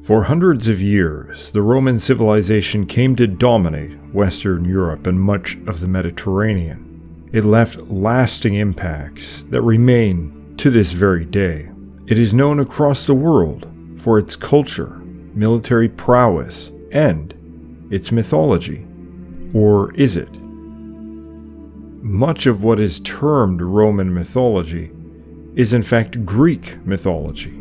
For hundreds of years, the Roman civilization came to dominate Western Europe and much of the Mediterranean. It left lasting impacts that remain to this very day. It is known across the world for its culture, military prowess, and its mythology. Or is it? Much of what is termed Roman mythology is in fact Greek mythology.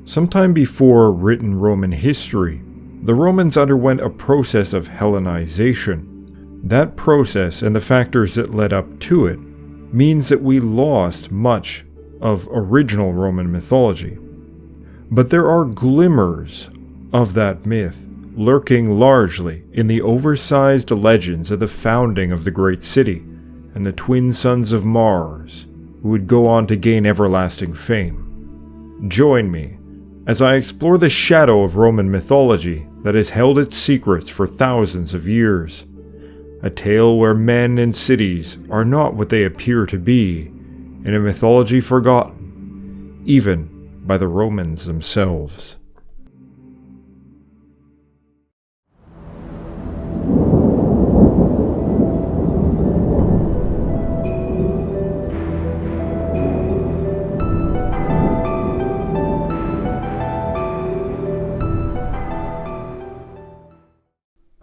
Sometime before written Roman history, the Romans underwent a process of Hellenization. That process and the factors that led up to it means that we lost much of original Roman mythology. But there are glimmers of that myth lurking largely in the oversized legends of the founding of the great city and the twin sons of Mars, who would go on to gain everlasting fame. Join me as I explore the shadow of Roman mythology that has held its secrets for thousands of years. A tale where men and cities are not what they appear to be, in a mythology forgotten, even by the Romans themselves.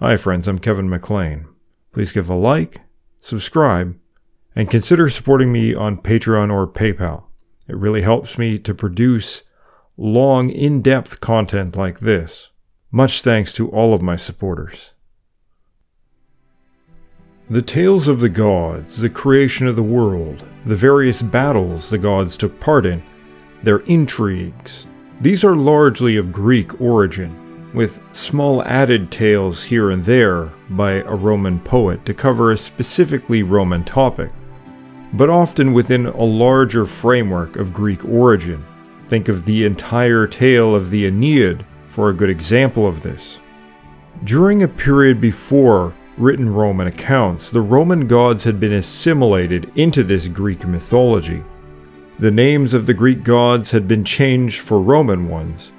Hi friends, I'm Kevin McLean. Please give a like, subscribe, and consider supporting me on Patreon or PayPal. It really helps me to produce long, in-depth content like this. Much thanks to all of my supporters. The tales of the gods, the creation of the world, the various battles the gods took part in, their intrigues, these are largely of Greek origin, with small added tales here and there by a Roman poet to cover a specifically Roman topic, but often within a larger framework of Greek origin. Think of the entire tale of the Aeneid for a good example of this. During a period before written Roman accounts, the Roman gods had been assimilated into this Greek mythology. The names of the Greek gods had been changed for Roman ones,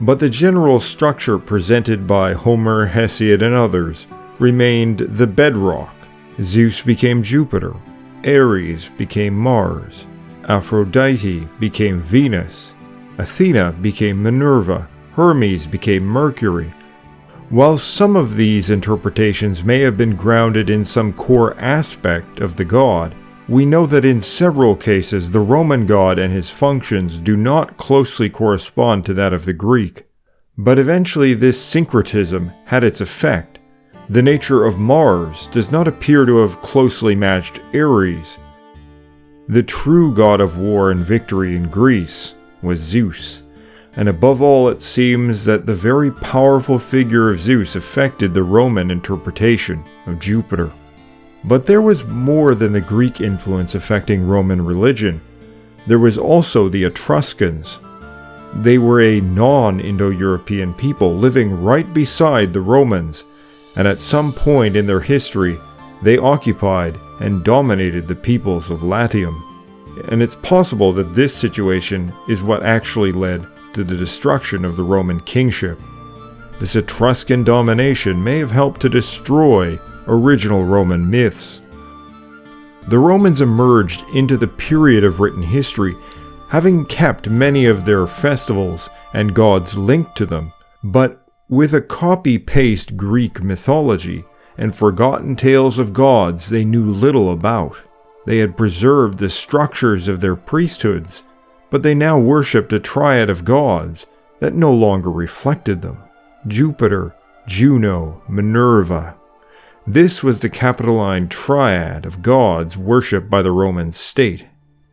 but the general structure presented by Homer, Hesiod, and others remained the bedrock. Zeus became Jupiter, Ares became Mars, Aphrodite became Venus, Athena became Minerva, Hermes became Mercury. While some of these interpretations may have been grounded in some core aspect of the god, we know that in several cases the Roman god and his functions do not closely correspond to that of the Greek. But eventually this syncretism had its effect. The nature of Mars does not appear to have closely matched Ares. The true god of war and victory in Greece was Zeus, and above all it seems that the very powerful figure of Zeus affected the Roman interpretation of Jupiter. But there was more than the Greek influence affecting Roman religion. There was also the Etruscans. They were a non-Indo-European people living right beside the Romans, and at some point in their history, they occupied and dominated the peoples of Latium. And it's possible that this situation is what actually led to the destruction of the Roman kingship. This Etruscan domination may have helped to destroy original Roman myths. The Romans emerged into the period of written history, having kept many of their festivals and gods linked to them, but with a copy-paste Greek mythology and forgotten tales of gods they knew little about. They had preserved the structures of their priesthoods, but they now worshipped a triad of gods that no longer reflected them: Jupiter, Juno, Minerva. This was the Capitoline triad of gods worshipped by the Roman state.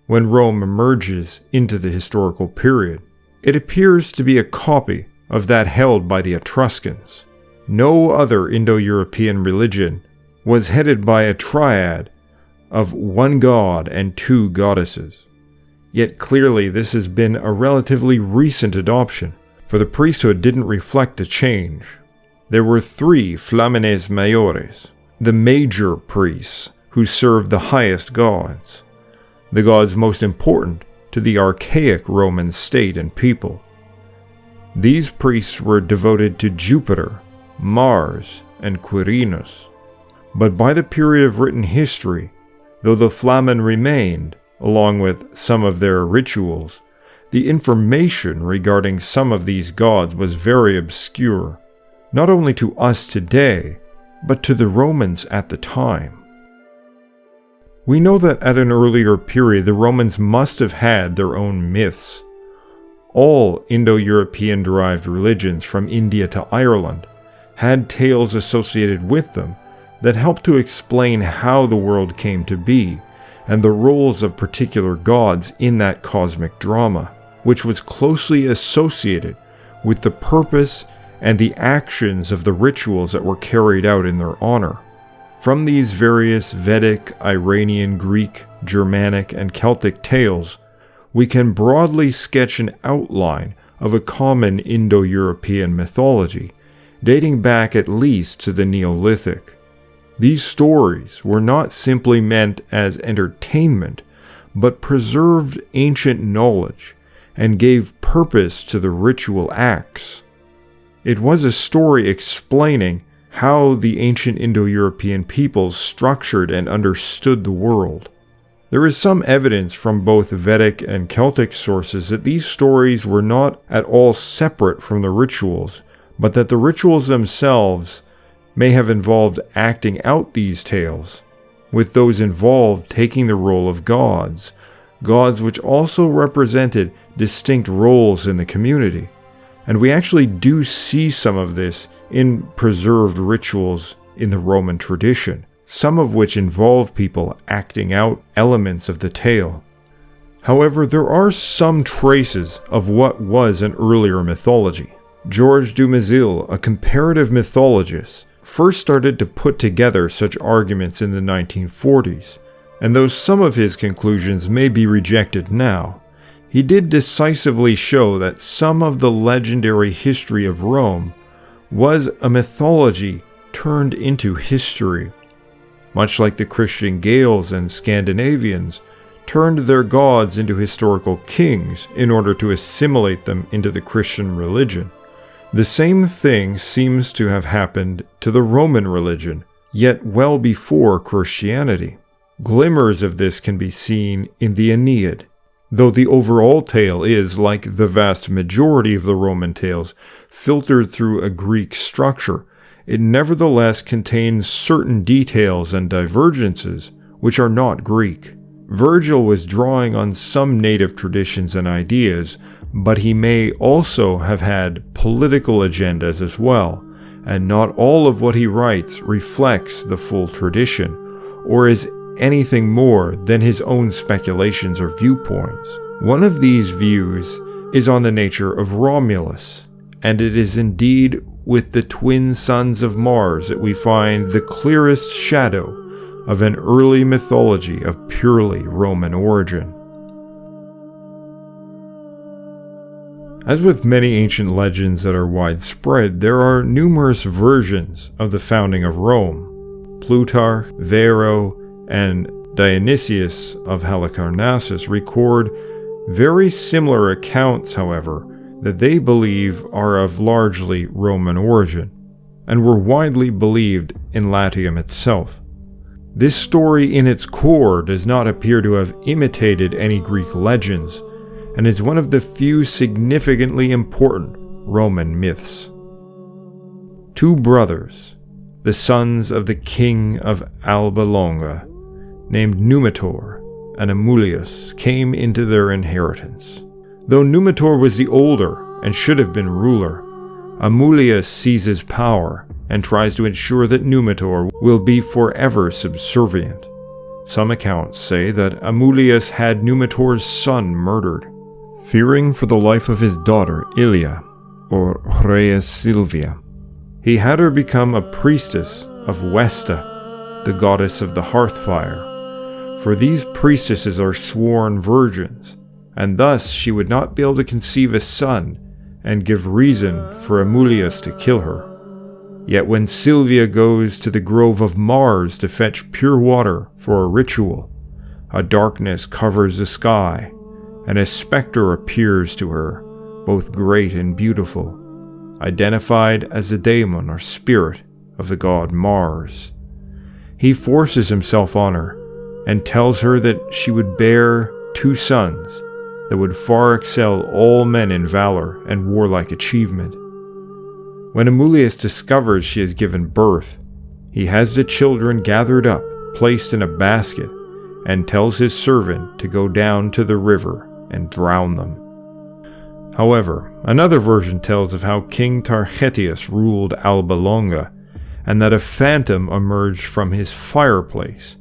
When Rome emerges into the historical period, it appears to be a copy of that held by the Etruscans. No other Indo-European religion was headed by a triad of one god and two goddesses. Yet clearly this has been a relatively recent adoption, for the priesthood didn't reflect the change. There were three Flamines Maiores, the major priests who served the highest gods, the gods most important to the archaic Roman state and people. These priests were devoted to Jupiter, Mars, and Quirinus. But by the period of written history, though the flamen remained, along with some of their rituals, the information regarding some of these gods was very obscure, not only to us today, but to the Romans at the time. We know that at an earlier period the Romans must have had their own myths. All Indo-European derived religions from India to Ireland had tales associated with them that helped to explain how the world came to be and the roles of particular gods in that cosmic drama, which was closely associated with the purpose and the actions of the rituals that were carried out in their honor. From these various Vedic, Iranian, Greek, Germanic, and Celtic tales, we can broadly sketch an outline of a common Indo-European mythology, dating back at least to the Neolithic. These stories were not simply meant as entertainment, but preserved ancient knowledge and gave purpose to the ritual acts. It was a story explaining how the ancient Indo-European peoples structured and understood the world. There is some evidence from both Vedic and Celtic sources that these stories were not at all separate from the rituals, but that the rituals themselves may have involved acting out these tales, with those involved taking the role of gods which also represented distinct roles in the community. And we actually do see some of this in preserved rituals in the Roman tradition, some of which involve people acting out elements of the tale. However, there are some traces of what was an earlier mythology. Georges Dumézil, a comparative mythologist, first started to put together such arguments in the 1940s, and though some of his conclusions may be rejected now, he did decisively show that some of the legendary history of Rome was a mythology turned into history, much like the Christian Gaels and Scandinavians turned their gods into historical kings in order to assimilate them into the Christian religion. The same thing seems to have happened to the Roman religion, yet well before Christianity. Glimmers of this can be seen in the Aeneid. Though the overall tale is, like the vast majority of the Roman tales, filtered through a Greek structure, it nevertheless contains certain details and divergences which are not Greek. Virgil was drawing on some native traditions and ideas, but he may also have had political agendas as well, and not all of what he writes reflects the full tradition, or is anything more than his own speculations or viewpoints. One of these views is on the nature of Romulus, and it is indeed with the twin sons of Mars that we find the clearest shadow of an early mythology of purely Roman origin. As with many ancient legends that are widespread, there are numerous versions of the founding of Rome. Plutarch, Varro, and Dionysius of Halicarnassus record very similar accounts, however, that they believe are of largely Roman origin, and were widely believed in Latium itself. This story in its core does not appear to have imitated any Greek legends, and is one of the few significantly important Roman myths. Two brothers, the sons of the king of Alba Longa, named Numitor and Amulius, came into their inheritance. Though Numitor was the older and should have been ruler, Amulius seizes power and tries to ensure that Numitor will be forever subservient. Some accounts say that Amulius had Numitor's son murdered. Fearing for the life of his daughter Ilia, or Rhea Silvia, he had her become a priestess of Vesta, the goddess of the hearthfire, for these priestesses are sworn virgins, and thus she would not be able to conceive a son and give reason for Amulius to kill her. Yet when Silvia goes to the grove of Mars to fetch pure water for a ritual, a darkness covers the sky, and a specter appears to her, both great and beautiful, identified as a daemon or spirit of the god Mars. He forces himself on her and tells her that she would bear 2 sons that would far excel all men in valor and warlike achievement. When Amulius discovers she has given birth, he has the children gathered up, placed in a basket, and tells his servant to go down to the river and drown them. However, another version tells of how King Terentius ruled Alba Longa, and that a phantom emerged from his fireplace,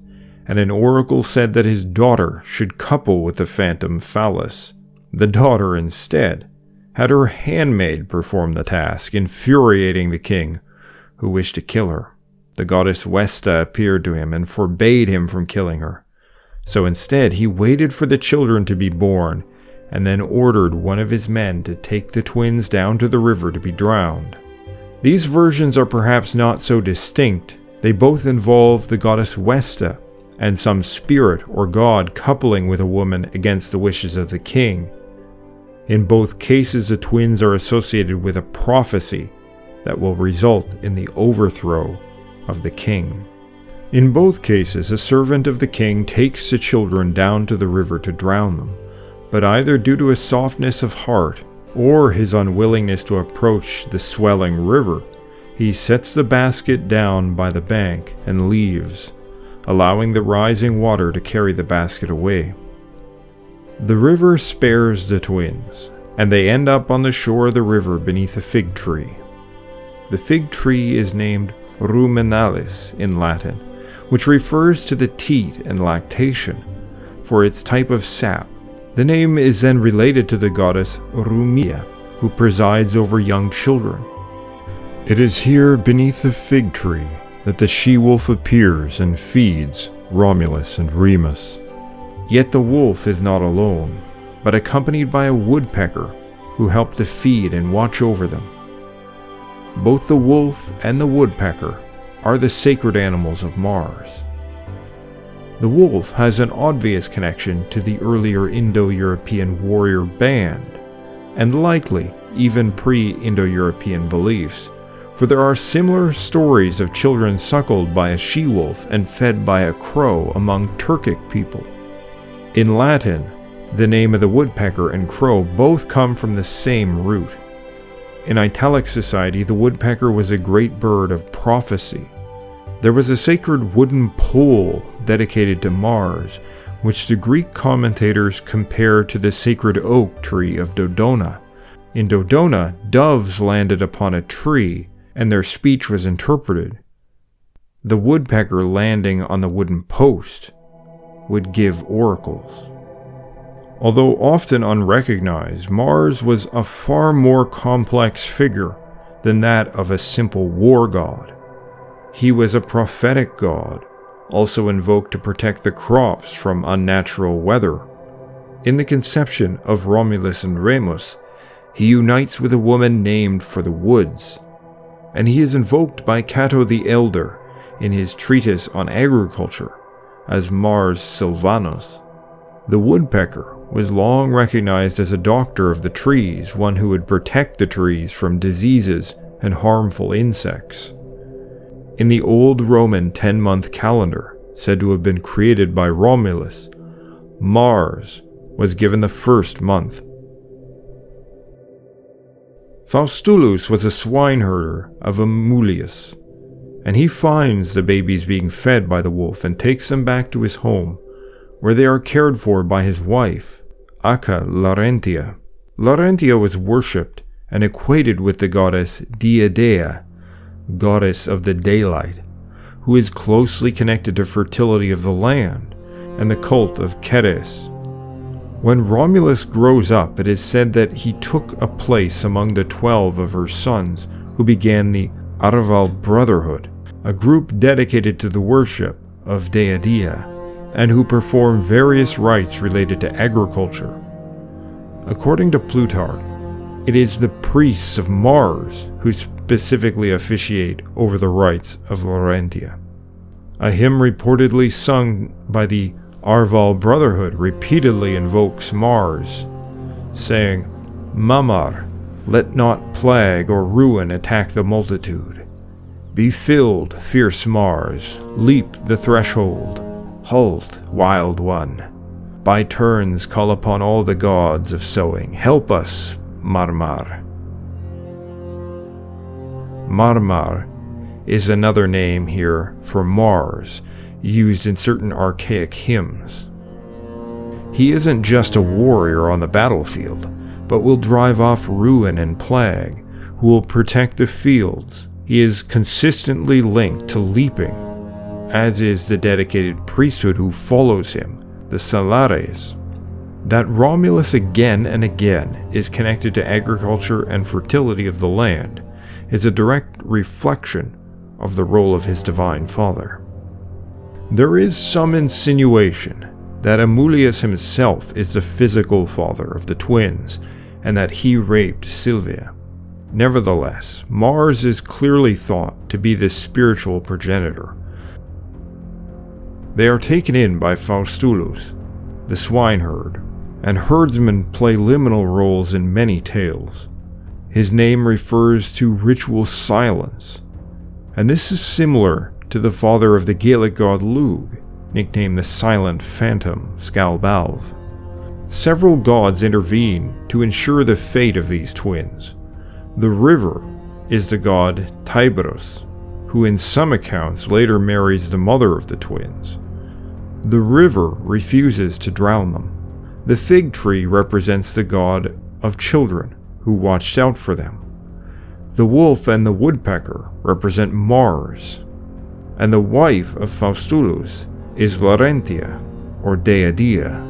and an oracle said that his daughter should couple with the phantom phallus. The daughter, instead, had her handmaid perform the task, infuriating the king, who wished to kill her. The goddess Vesta appeared to him and forbade him from killing her. So instead, he waited for the children to be born, and then ordered one of his men to take the twins down to the river to be drowned. These versions are perhaps not so distinct. They both involve the goddess Vesta and some spirit or god coupling with a woman against the wishes of the king. In both cases, the twins are associated with a prophecy that will result in the overthrow of the king. In both cases, a servant of the king takes the children down to the river to drown them, but either due to a softness of heart or his unwillingness to approach the swelling river, he sets the basket down by the bank and leaves, allowing the rising water to carry the basket away. The river spares the twins, and they end up on the shore of the river beneath a fig tree. The fig tree is named ruminalis in Latin, which refers to the teat and lactation, for its type of sap. The name is then related to the goddess Rumia, who presides over young children. It is here beneath the fig tree that the she-wolf appears and feeds Romulus and Remus. Yet the wolf is not alone, but accompanied by a woodpecker who help to feed and watch over them. Both the wolf and the woodpecker are the sacred animals of Mars. The wolf has an obvious connection to the earlier Indo-European warrior band, and likely even pre-Indo-European beliefs, for there are similar stories of children suckled by a she-wolf and fed by a crow among Turkic people. In Latin, the name of the woodpecker and crow both come from the same root. In Italic society, the woodpecker was a great bird of prophecy. There was a sacred wooden pole dedicated to Mars, which the Greek commentators compare to the sacred oak tree of Dodona. In Dodona, doves landed upon a tree, and their speech was interpreted. The woodpecker landing on the wooden post would give oracles. Although often unrecognized, Mars was a far more complex figure than that of a simple war god. He was a prophetic god, also invoked to protect the crops from unnatural weather. In the conception of Romulus and Remus, he unites with a woman named for the woods, and he is invoked by Cato the Elder in his treatise on agriculture as Mars Silvanus. The woodpecker was long recognized as a doctor of the trees, one who would protect the trees from diseases and harmful insects. In the old Roman 10-month calendar, said to have been created by Romulus, Mars was given the first month. Faustulus was a swineherder of Amulius, and he finds the babies being fed by the wolf and takes them back to his home, where they are cared for by his wife, Acca Larentia. Larentia was worshipped and equated with the goddess Diadea, goddess of the daylight, who is closely connected to fertility of the land and the cult of Ceres. When Romulus grows up, it is said that he took a place among the 12 of her sons who began the Arval Brotherhood, a group dedicated to the worship of Deidea, and who perform various rites related to agriculture. According to Plutarch, it is the priests of Mars who specifically officiate over the rites of Larentia. A hymn reportedly sung by the Arval Brotherhood repeatedly invokes Mars, saying, Mamar, let not plague or ruin attack the multitude. Be filled, fierce Mars, leap the threshold. Halt, wild one. By turns call upon all the gods of sowing. Help us, Marmar. Marmar is another name here for Mars, used in certain archaic hymns. He isn't just a warrior on the battlefield, but will drive off ruin and plague, who will protect the fields. He is consistently linked to leaping, as is the dedicated priesthood who follows him, the Salares. That Romulus again and again is connected to agriculture and fertility of the land is a direct reflection of the role of his divine father. There is some insinuation that Amulius himself is the physical father of the twins, and that he raped Silvia. Nevertheless, Mars is clearly thought to be the spiritual progenitor. They are taken in by Faustulus, the swineherd, and herdsmen play liminal roles in many tales. His name refers to ritual silence, and this is similar to the father of the Gaelic god Lugh, nicknamed the Silent Phantom, Scalbalv. Several gods intervene to ensure the fate of these twins. The river is the god Tiberus, who in some accounts later marries the mother of the twins. The river refuses to drown them. The fig tree represents the god of children, who watched out for them. The wolf and the woodpecker represent Mars, and the wife of Faustulus is Larentia, or Deadia,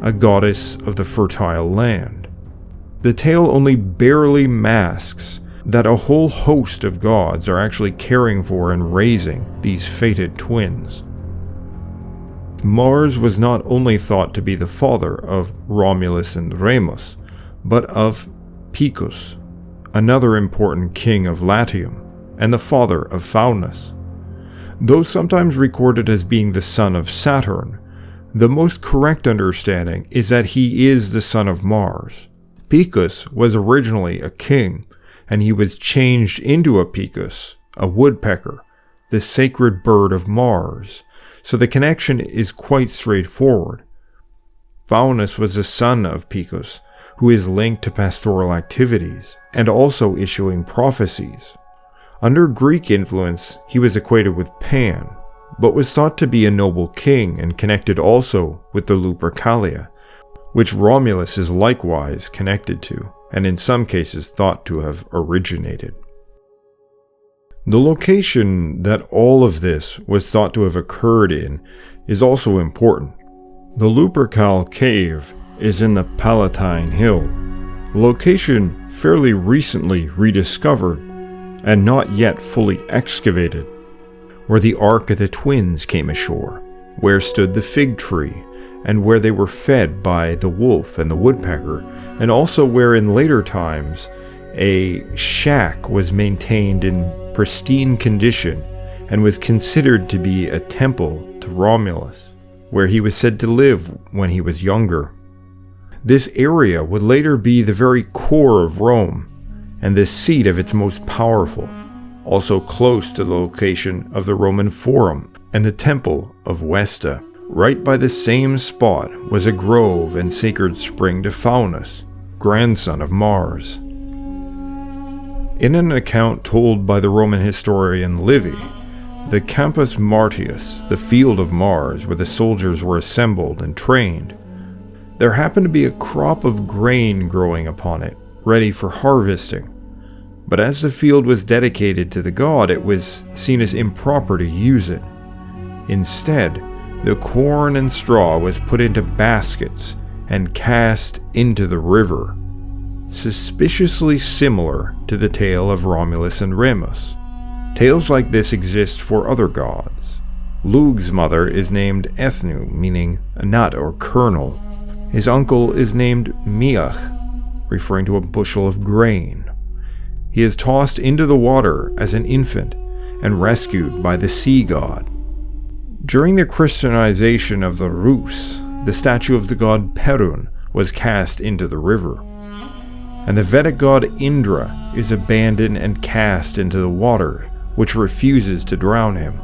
a goddess of the fertile land. The tale only barely masks that a whole host of gods are actually caring for and raising these fated twins. Mars was not only thought to be the father of Romulus and Remus, but of Picus, another important king of Latium, and the father of Faunus. Though sometimes recorded as being the son of Saturn, the most correct understanding is that he is the son of Mars. Picus was originally a king, and he was changed into a Picus, a woodpecker, the sacred bird of Mars, so the connection is quite straightforward. Faunus was the son of Picus, who is linked to pastoral activities, and also issuing prophecies. Under Greek influence, he was equated with Pan, but was thought to be a noble king and connected also with the Lupercalia, which Romulus is likewise connected to, and in some cases thought to have originated. The location that all of this was thought to have occurred in is also important. The Lupercal cave is in the Palatine Hill, a location fairly recently rediscovered and not yet fully excavated, where the Ark of the Twins came ashore, where stood the fig tree, and where they were fed by the wolf and the woodpecker, and also where in later times a shack was maintained in pristine condition and was considered to be a temple to Romulus, where he was said to live when he was younger. This area would later be the very core of Rome, and the seat of its most powerful, also close to the location of the Roman Forum and the Temple of Vesta. Right by the same spot was a grove and sacred spring to Faunus, grandson of Mars. In an account told by the Roman historian Livy, the Campus Martius, the field of Mars where the soldiers were assembled and trained, there happened to be a crop of grain growing upon it, ready for harvesting. But as the field was dedicated to the god, it was seen as improper to use it. Instead, the corn and straw was put into baskets and cast into the river, suspiciously similar to the tale of Romulus and Remus. Tales like this exist for other gods. Lugh's mother is named Ethnu, meaning a nut or kernel. His uncle is named Miach, referring to a bushel of grain. He is tossed into the water as an infant and rescued by the sea god. During the Christianization of the Rus, the statue of the god Perun was cast into the river. and the Vedic god Indra is abandoned and cast into the water, which refuses to drown him.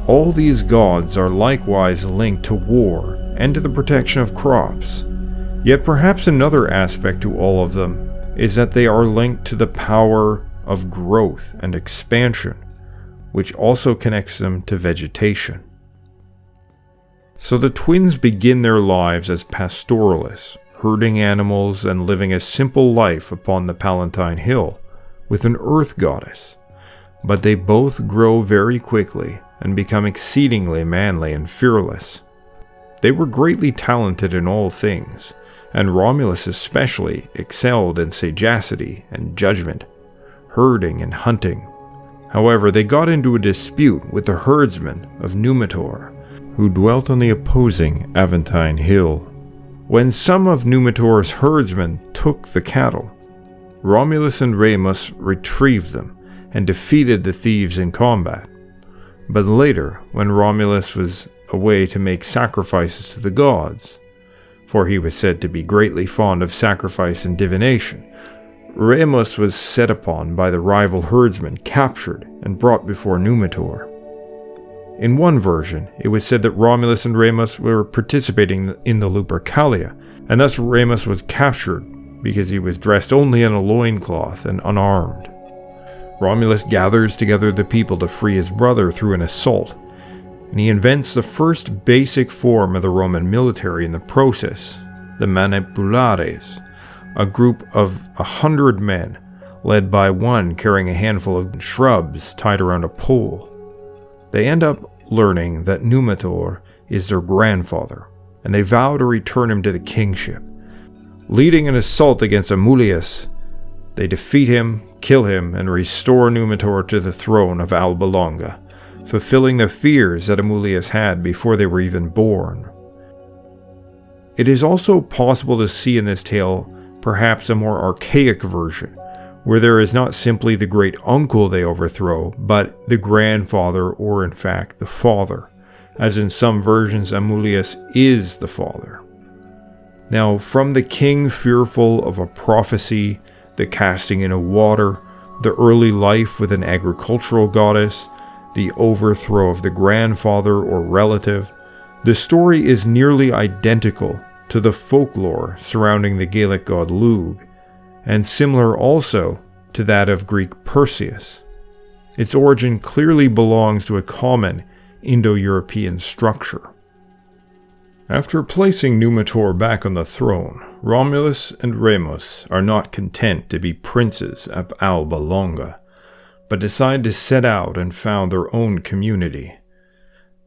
All these gods are likewise linked to war and to the protection of crops. Yet perhaps another aspect to all of them is that they are linked to the power of growth and expansion, which also connects them to vegetation. So the twins begin their lives as pastoralists, herding animals and living a simple life upon the Palatine Hill with an earth goddess. But they both grow very quickly and become exceedingly manly and fearless. They were greatly talented in all things, and Romulus especially excelled in sagacity and judgment, herding and hunting. However, they got into a dispute with the herdsmen of Numa, who dwelt on the opposing Palatine Hill. When some of Numitor's herdsmen took the cattle, Romulus and Remus retrieved them and defeated the thieves in combat. But later, when Romulus was away to make sacrifices to the gods, for he was said to be greatly fond of sacrifice and divination, Remus was set upon by the rival herdsmen, captured, and brought before Numitor. In one version, it was said that Romulus and Remus were participating in the Lupercalia, and thus Remus was captured because he was dressed only in a loincloth and unarmed. Romulus gathers together the people to free his brother through an assault, and he invents the first basic form of the Roman military in the process, the Manipulares, a group of 100 men, led by one carrying a handful of shrubs tied around a pole. They end up learning that Numitor is their grandfather, and they vow to return him to the kingship. Leading an assault against Amulius, they defeat him, kill him, and restore Numitor to the throne of Alba Longa, fulfilling the fears that Amulius had before they were even born. It is also possible to see in this tale perhaps a more archaic version, where there is not simply the great uncle they overthrow, but the grandfather, or in fact the father, as in some versions Amulius is the father. Now, from the king fearful of a prophecy, the casting in of water, the early life with an agricultural goddess, the overthrow of the grandfather or relative, the story is nearly identical to the folklore surrounding the Gaelic god Lugh, and similar also to that of Greek Perseus. Its origin clearly belongs to a common Indo-European structure. After placing Numitor back on the throne, Romulus and Remus are not content to be princes of Alba Longa, but decide to set out and found their own community.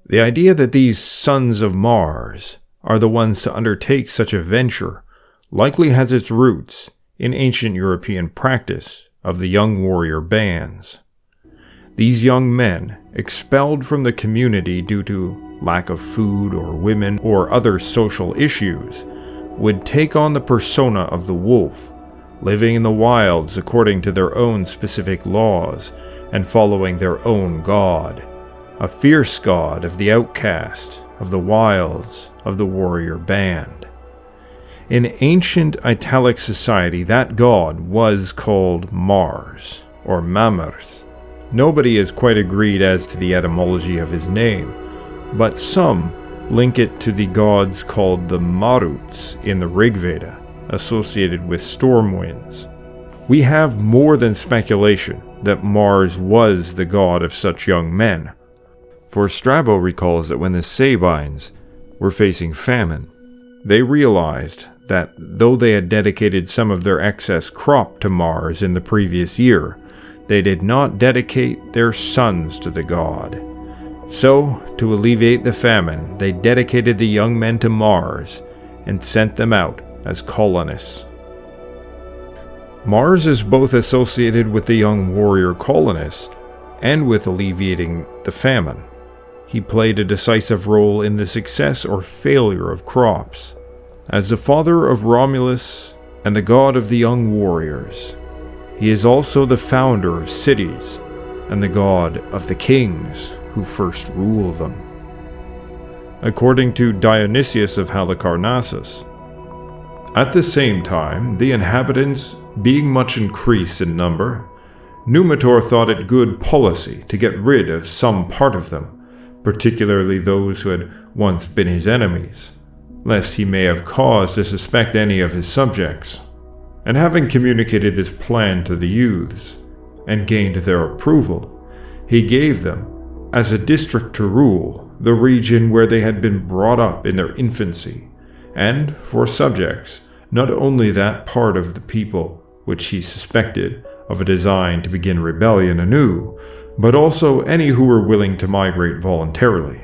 The idea that these sons of Mars are the ones to undertake such a venture likely has its roots in ancient European practice of the young warrior bands. These young men, expelled from the community due to lack of food or women or other social issues, would take on the persona of the wolf, living in the wilds according to their own specific laws and following their own god, a fierce god of the outcast, of the wilds, of the warrior band. In ancient Italic society, that god was called Mars, or Mamers. Nobody is quite agreed as to the etymology of his name, but some link it to the gods called the Maruts in the Rig Veda, associated with storm winds. We have more than speculation that Mars was the god of such young men, for Strabo recalls that when the Sabines were facing famine, they realized that though they had dedicated some of their excess crop to Mars in the previous year, they did not dedicate their sons to the god. So, to alleviate the famine, they dedicated the young men to Mars and sent them out as colonists. Mars is both associated with the young warrior colonists and with alleviating the famine. He played a decisive role in the success or failure of crops. As the father of Romulus and the god of the young warriors, he is also the founder of cities and the god of the kings who first rule them. According to Dionysius of Halicarnassus, at the same time, the inhabitants being much increased in number, Numitor thought it good policy to get rid of some part of them, particularly those who had once been his enemies, lest he may have cause to suspect any of his subjects. And having communicated this plan to the youths, and gained their approval, he gave them, as a district to rule, the region where they had been brought up in their infancy, and, for subjects, not only that part of the people which he suspected of a design to begin rebellion anew, but also any who were willing to migrate voluntarily.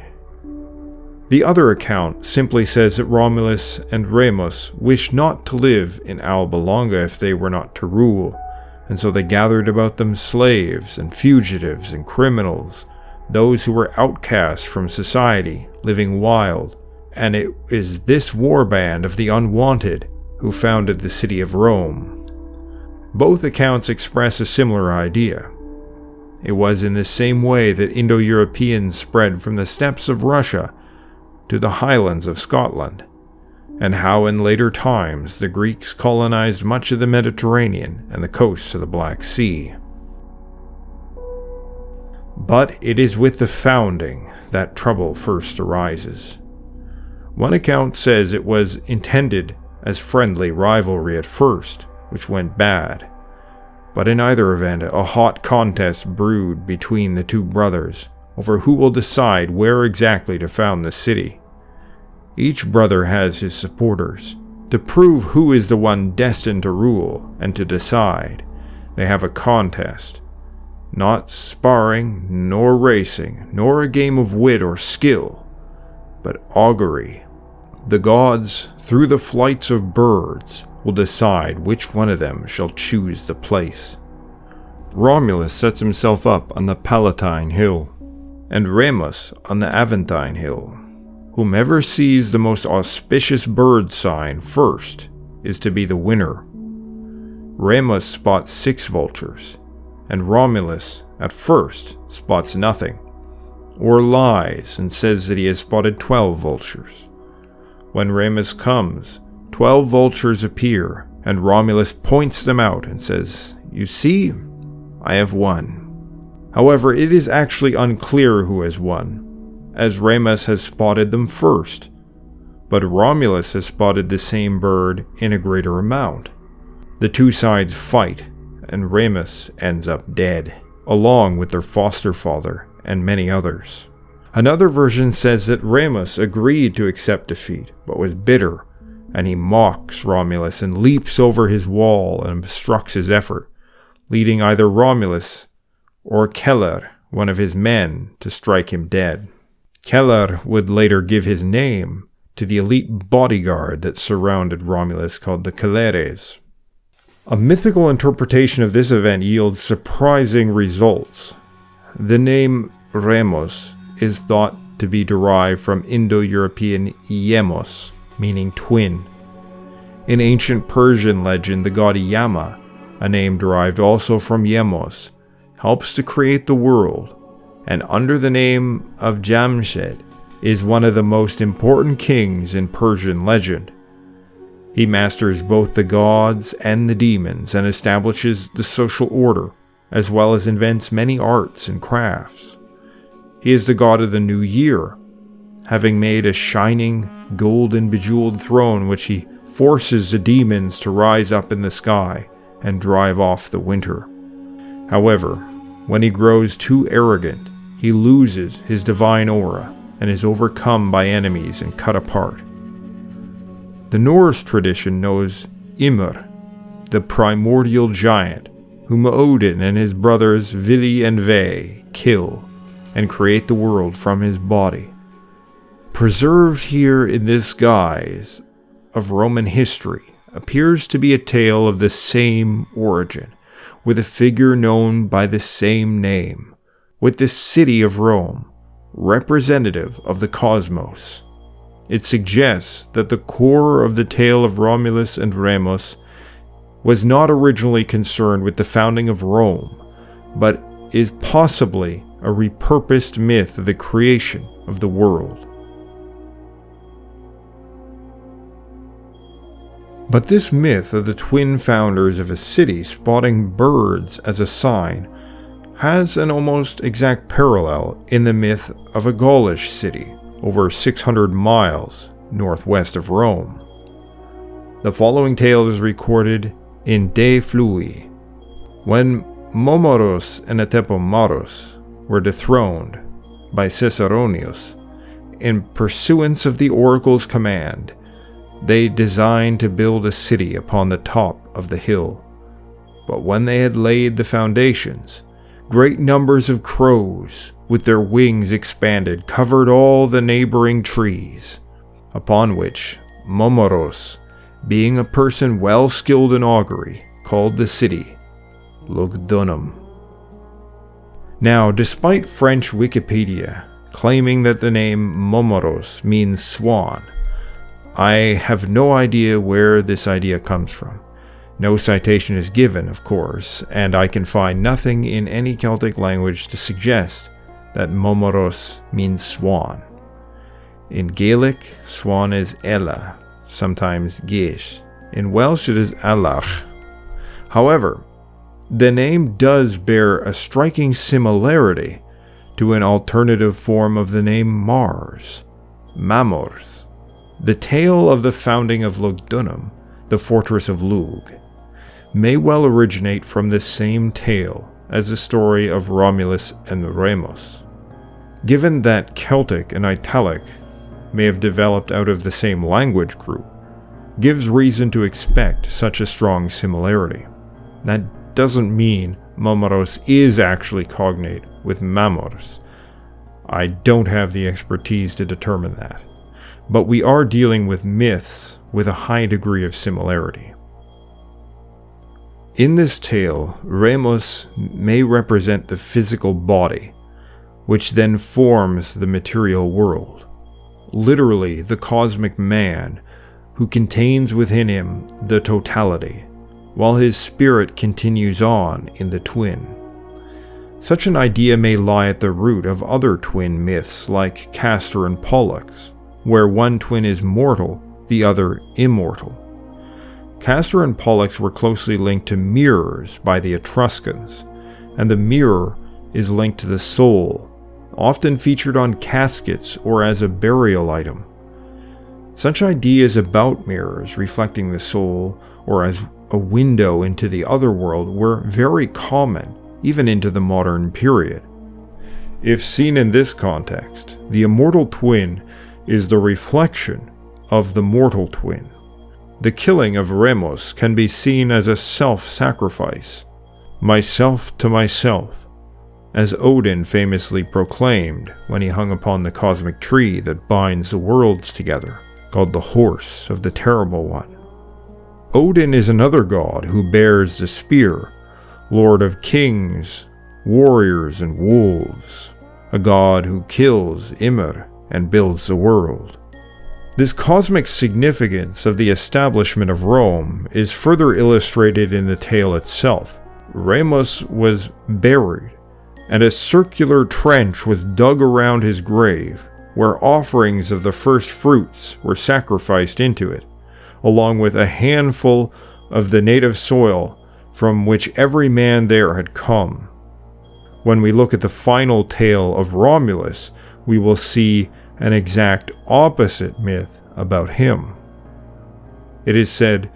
The other account simply says that Romulus and Remus wished not to live in Alba Longa if they were not to rule, and so they gathered about them slaves and fugitives and criminals, those who were outcasts from society, living wild, and it is this warband of the unwanted who founded the city of Rome. Both accounts express a similar idea. It was in the same way that Indo-Europeans spread from the steppes of Russia to the highlands of Scotland, and how in later times the Greeks colonized much of the Mediterranean and the coasts of the Black Sea. But it is with the founding that trouble first arises. One account says it was intended as friendly rivalry at first, which went bad. But in either event, a hot contest brewed between the two brothers over who will decide where exactly to found the city. Each brother has his supporters. To prove who is the one destined to rule and to decide, they have a contest. Not sparring, nor racing, nor a game of wit or skill, but augury. The gods, through the flights of birds, will decide which one of them shall choose the place. Romulus sets himself up on the Palatine Hill, and Remus on the Aventine Hill. Whomever sees the most auspicious bird sign first is to be the winner. Remus spots 6 vultures, and Romulus, at first, spots nothing, or lies and says that he has spotted 12 vultures. When Remus comes, 12 vultures appear, and Romulus points them out and says, "You see, I have won." However, it is actually unclear who has won, as Remus has spotted them first, but Romulus has spotted the same bird in a greater amount. The two sides fight, and Remus ends up dead, along with their foster father and many others. Another version says that Remus agreed to accept defeat, but was bitter, and he mocks Romulus and leaps over his wall and obstructs his effort, leading either Romulus or Celer, one of his men, to strike him dead. Celer would later give his name to the elite bodyguard that surrounded Romulus called the Celeres. A mythical interpretation of this event yields surprising results. The name Remus is thought to be derived from Indo-European Iemos, meaning twin. In ancient Persian legend, the god Yama, a name derived also from Yemos, helps to create the world, and under the name of Jamshed is one of the most important kings in Persian legend. He masters both the gods and the demons and establishes the social order, as well as invents many arts and crafts. He is the god of the new year, having made a shining, golden bejeweled throne which he forces the demons to rise up in the sky and drive off the winter. However, when he grows too arrogant, he loses his divine aura and is overcome by enemies and cut apart. The Norse tradition knows Ymir, the primordial giant, whom Odin and his brothers Vili and Ve kill and create the world from his body. Preserved here in this guise of Roman history appears to be a tale of the same origin, with a figure known by the same name, with the city of Rome, representative of the cosmos. It suggests that the core of the tale of Romulus and Remus was not originally concerned with the founding of Rome, but is possibly a repurposed myth of the creation of the world. But this myth of the twin founders of a city spotting birds as a sign has an almost exact parallel in the myth of a Gaulish city over 600 miles northwest of Rome. The following tale is recorded in De Flui. When Momoros and Atepomaros were dethroned by Ciceronius, in pursuance of the oracle's command, they designed to build a city upon the top of the hill. But when they had laid the foundations, great numbers of crows, with their wings expanded, covered all the neighboring trees, upon which Momoros, being a person well skilled in augury, called the city Lugdunum. Now, despite French Wikipedia claiming that the name Momoros means swan, I have no idea where this idea comes from. No citation is given, of course, and I can find nothing in any Celtic language to suggest that Momoros means swan. In Gaelic, swan is ella, sometimes geish. In Welsh it is alach. However, the name does bear a striking similarity to an alternative form of the name Mars, Mamors. The tale of the founding of Lugdunum, the fortress of Lug, may well originate from this same tale as the story of Romulus and Remus. Given that Celtic and Italic may have developed out of the same language group, gives reason to expect such a strong similarity. That doesn't mean Momoros is actually cognate with Mamors. I don't have the expertise to determine that. But we are dealing with myths with a high degree of similarity. In this tale, Remus may represent the physical body, which then forms the material world, literally the cosmic man who contains within him the totality, while his spirit continues on in the twin. Such an idea may lie at the root of other twin myths like Castor and Pollux, where one twin is mortal, the other immortal. Castor and Pollux were closely linked to mirrors by the Etruscans, and the mirror is linked to the soul, often featured on caskets or as a burial item. Such ideas about mirrors reflecting the soul or as a window into the other world were very common, even into the modern period. If seen in this context, the immortal twin is the reflection of the mortal twin. The killing of Remus can be seen as a self-sacrifice, myself to myself, as Odin famously proclaimed when he hung upon the cosmic tree that binds the worlds together, called the Horse of the Terrible One. Odin is another god who bears the spear, lord of kings, warriors, and wolves, a god who kills Ymir and builds the world. This cosmic significance of the establishment of Rome is further illustrated in the tale itself. Remus was buried, and a circular trench was dug around his grave, where offerings of the first fruits were sacrificed into it, along with a handful of the native soil from which every man there had come. When we look at the final tale of Romulus, we will see an exact opposite myth about him. It is said,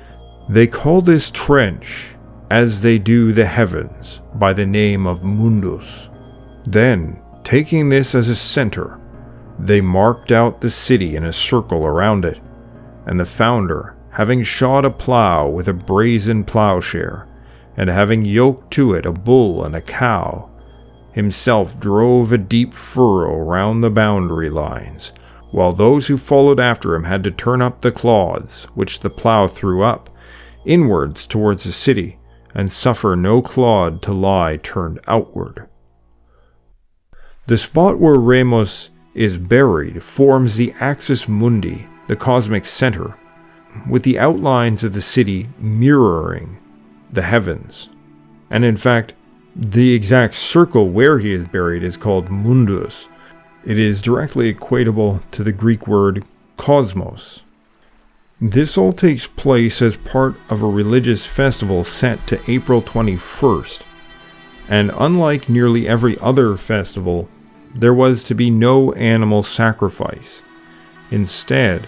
"They call this trench, as they do the heavens, by the name of Mundus. Then, taking this as a center, they marked out the city in a circle around it, and the founder, having shod a plough with a brazen plowshare, and having yoked to it a bull and a cow, himself drove a deep furrow round the boundary lines, while those who followed after him had to turn up the clods which the plough threw up, inwards towards the city, and suffer no clod to lie turned outward." The spot where Remus is buried forms the axis mundi, the cosmic center, with the outlines of the city mirroring the heavens. And in fact, the exact circle where he is buried is called mundus. It is directly equatable to the Greek word cosmos. This all takes place as part of a religious festival set to April 21st, and unlike nearly every other festival, there was to be no animal sacrifice. Instead,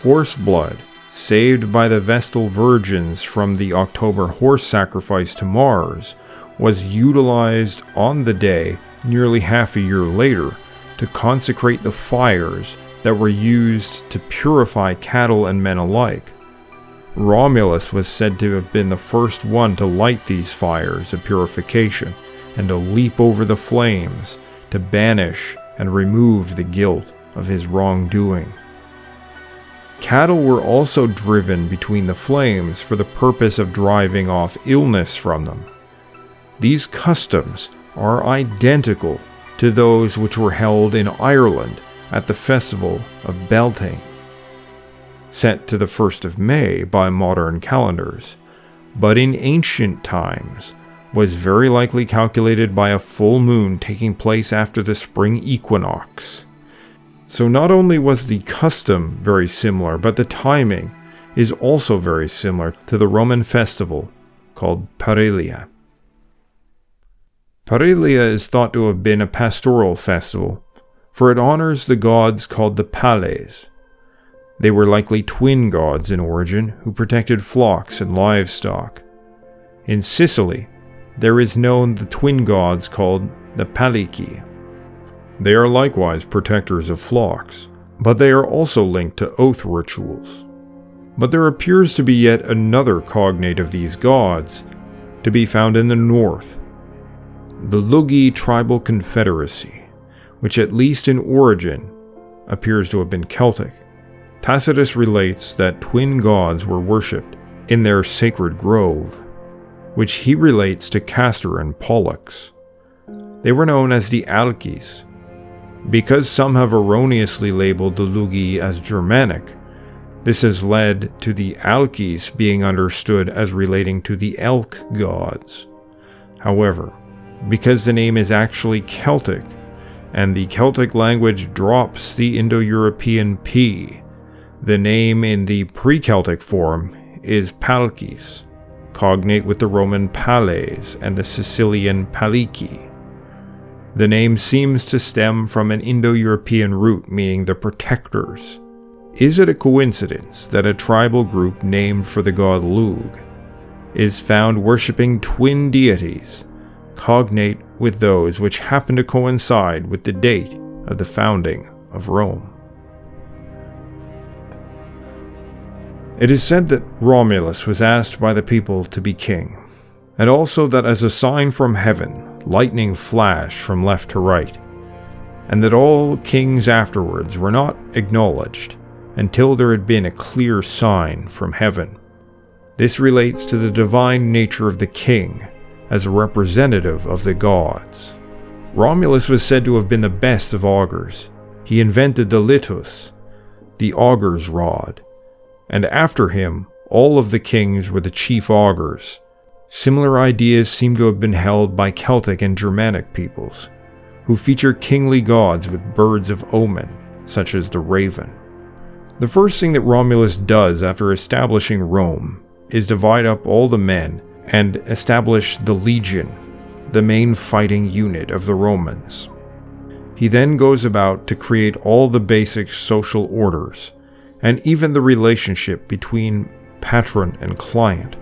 horse blood, saved by the Vestal Virgins from the October horse sacrifice to Mars, was utilized on the day nearly half a year later to consecrate the fires that were used to purify cattle and men alike. Romulus was said to have been the first one to light these fires of purification and to leap over the flames to banish and remove the guilt of his wrongdoing. Cattle were also driven between the flames for the purpose of driving off illness from them. These customs are identical to those which were held in Ireland at the festival of Beltane, set to the 1st of May by modern calendars, but in ancient times was very likely calculated by a full moon taking place after the spring equinox. So not only was the custom very similar, but the timing is also very similar to the Roman festival called Parilia. Parilia is thought to have been a pastoral festival, for it honors the gods called the Pales. They were likely twin gods in origin who protected flocks and livestock. In Sicily, there is known the twin gods called the Palici. They are likewise protectors of flocks, but they are also linked to oath rituals. But there appears to be yet another cognate of these gods, to be found in the north, the Lugi tribal confederacy, which at least in origin appears to have been Celtic. Tacitus relates that twin gods were worshipped in their sacred grove, which he relates to Castor and Pollux. They were known as the Alces. Because some have erroneously labeled the Lugi as Germanic, this has led to the Alces being understood as relating to the elk gods. However, because the name is actually Celtic, and the Celtic language drops the Indo-European P, the name in the pre-Celtic form is Palkis, cognate with the Roman Pales and the Sicilian Palici. The name seems to stem from an Indo-European root meaning the protectors. Is it a coincidence that a tribal group named for the god Lugh is found worshipping twin deities, cognate with those which happen to coincide with the date of the founding of Rome? It is said that Romulus was asked by the people to be king, and also that as a sign from heaven, lightning flashed from left to right, and that all kings afterwards were not acknowledged until there had been a clear sign from heaven. This relates to the divine nature of the king as a representative of the gods. Romulus was said to have been the best of augurs. He invented the litus, the auger's rod, and after him, all of the kings were the chief augurs. Similar ideas seem to have been held by Celtic and Germanic peoples, who feature kingly gods with birds of omen, such as the raven. The first thing that Romulus does after establishing Rome is divide up all the men and establish the legion, the main fighting unit of the Romans. He then goes about to create all the basic social orders, and even the relationship between patron and client,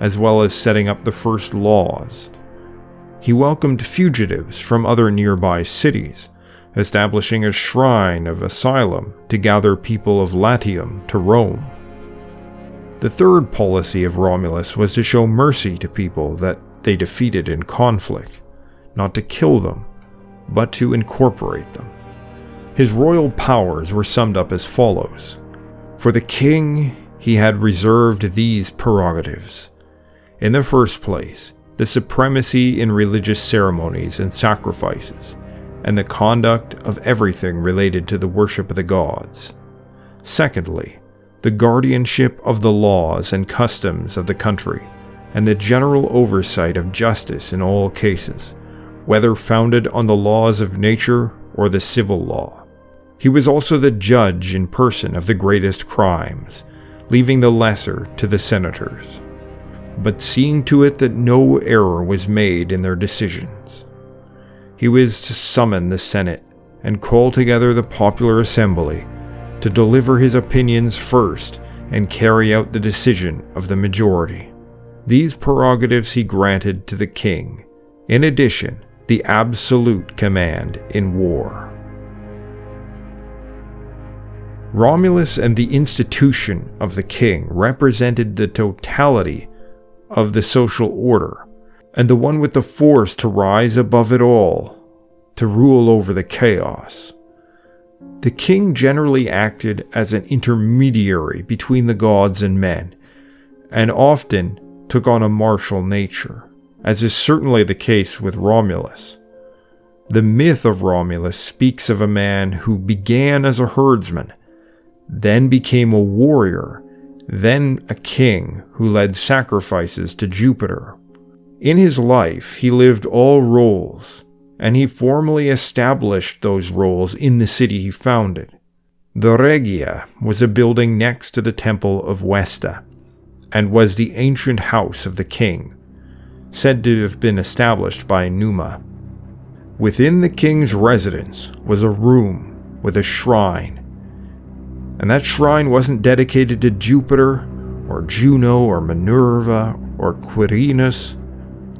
as well as setting up the first laws. He welcomed fugitives from other nearby cities, establishing a shrine of asylum to gather people of Latium to Rome. The third policy of Romulus was to show mercy to people that they defeated in conflict, not to kill them, but to incorporate them. His royal powers were summed up as follows. For the king, he had reserved these prerogatives. In the first place, the supremacy in religious ceremonies and sacrifices, and the conduct of everything related to the worship of the gods. Secondly, the guardianship of the laws and customs of the country, and the general oversight of justice in all cases, whether founded on the laws of nature or the civil law. He was also the judge in person of the greatest crimes, leaving the lesser to the senators, but seeing to it that no error was made in their decisions. He was to summon the Senate and call together the popular assembly to deliver his opinions first and carry out the decision of the majority. These prerogatives he granted to the king, in addition, the absolute command in war. Romulus and the institution of the king represented the totality of the social order, and the one with the force to rise above it all, to rule over the chaos. The king generally acted as an intermediary between the gods and men, and often took on a martial nature, as is certainly the case with Romulus. The myth of Romulus speaks of a man who began as a herdsman, then became a warrior, then a king who led sacrifices to Jupiter. In his life, he lived all roles, and he formally established those roles in the city he founded. The Regia was a building next to the temple of Vesta, and was the ancient house of the king, said to have been established by Numa. Within the king's residence was a room with a shrine, and that shrine wasn't dedicated to Jupiter, or Juno, or Minerva, or Quirinus,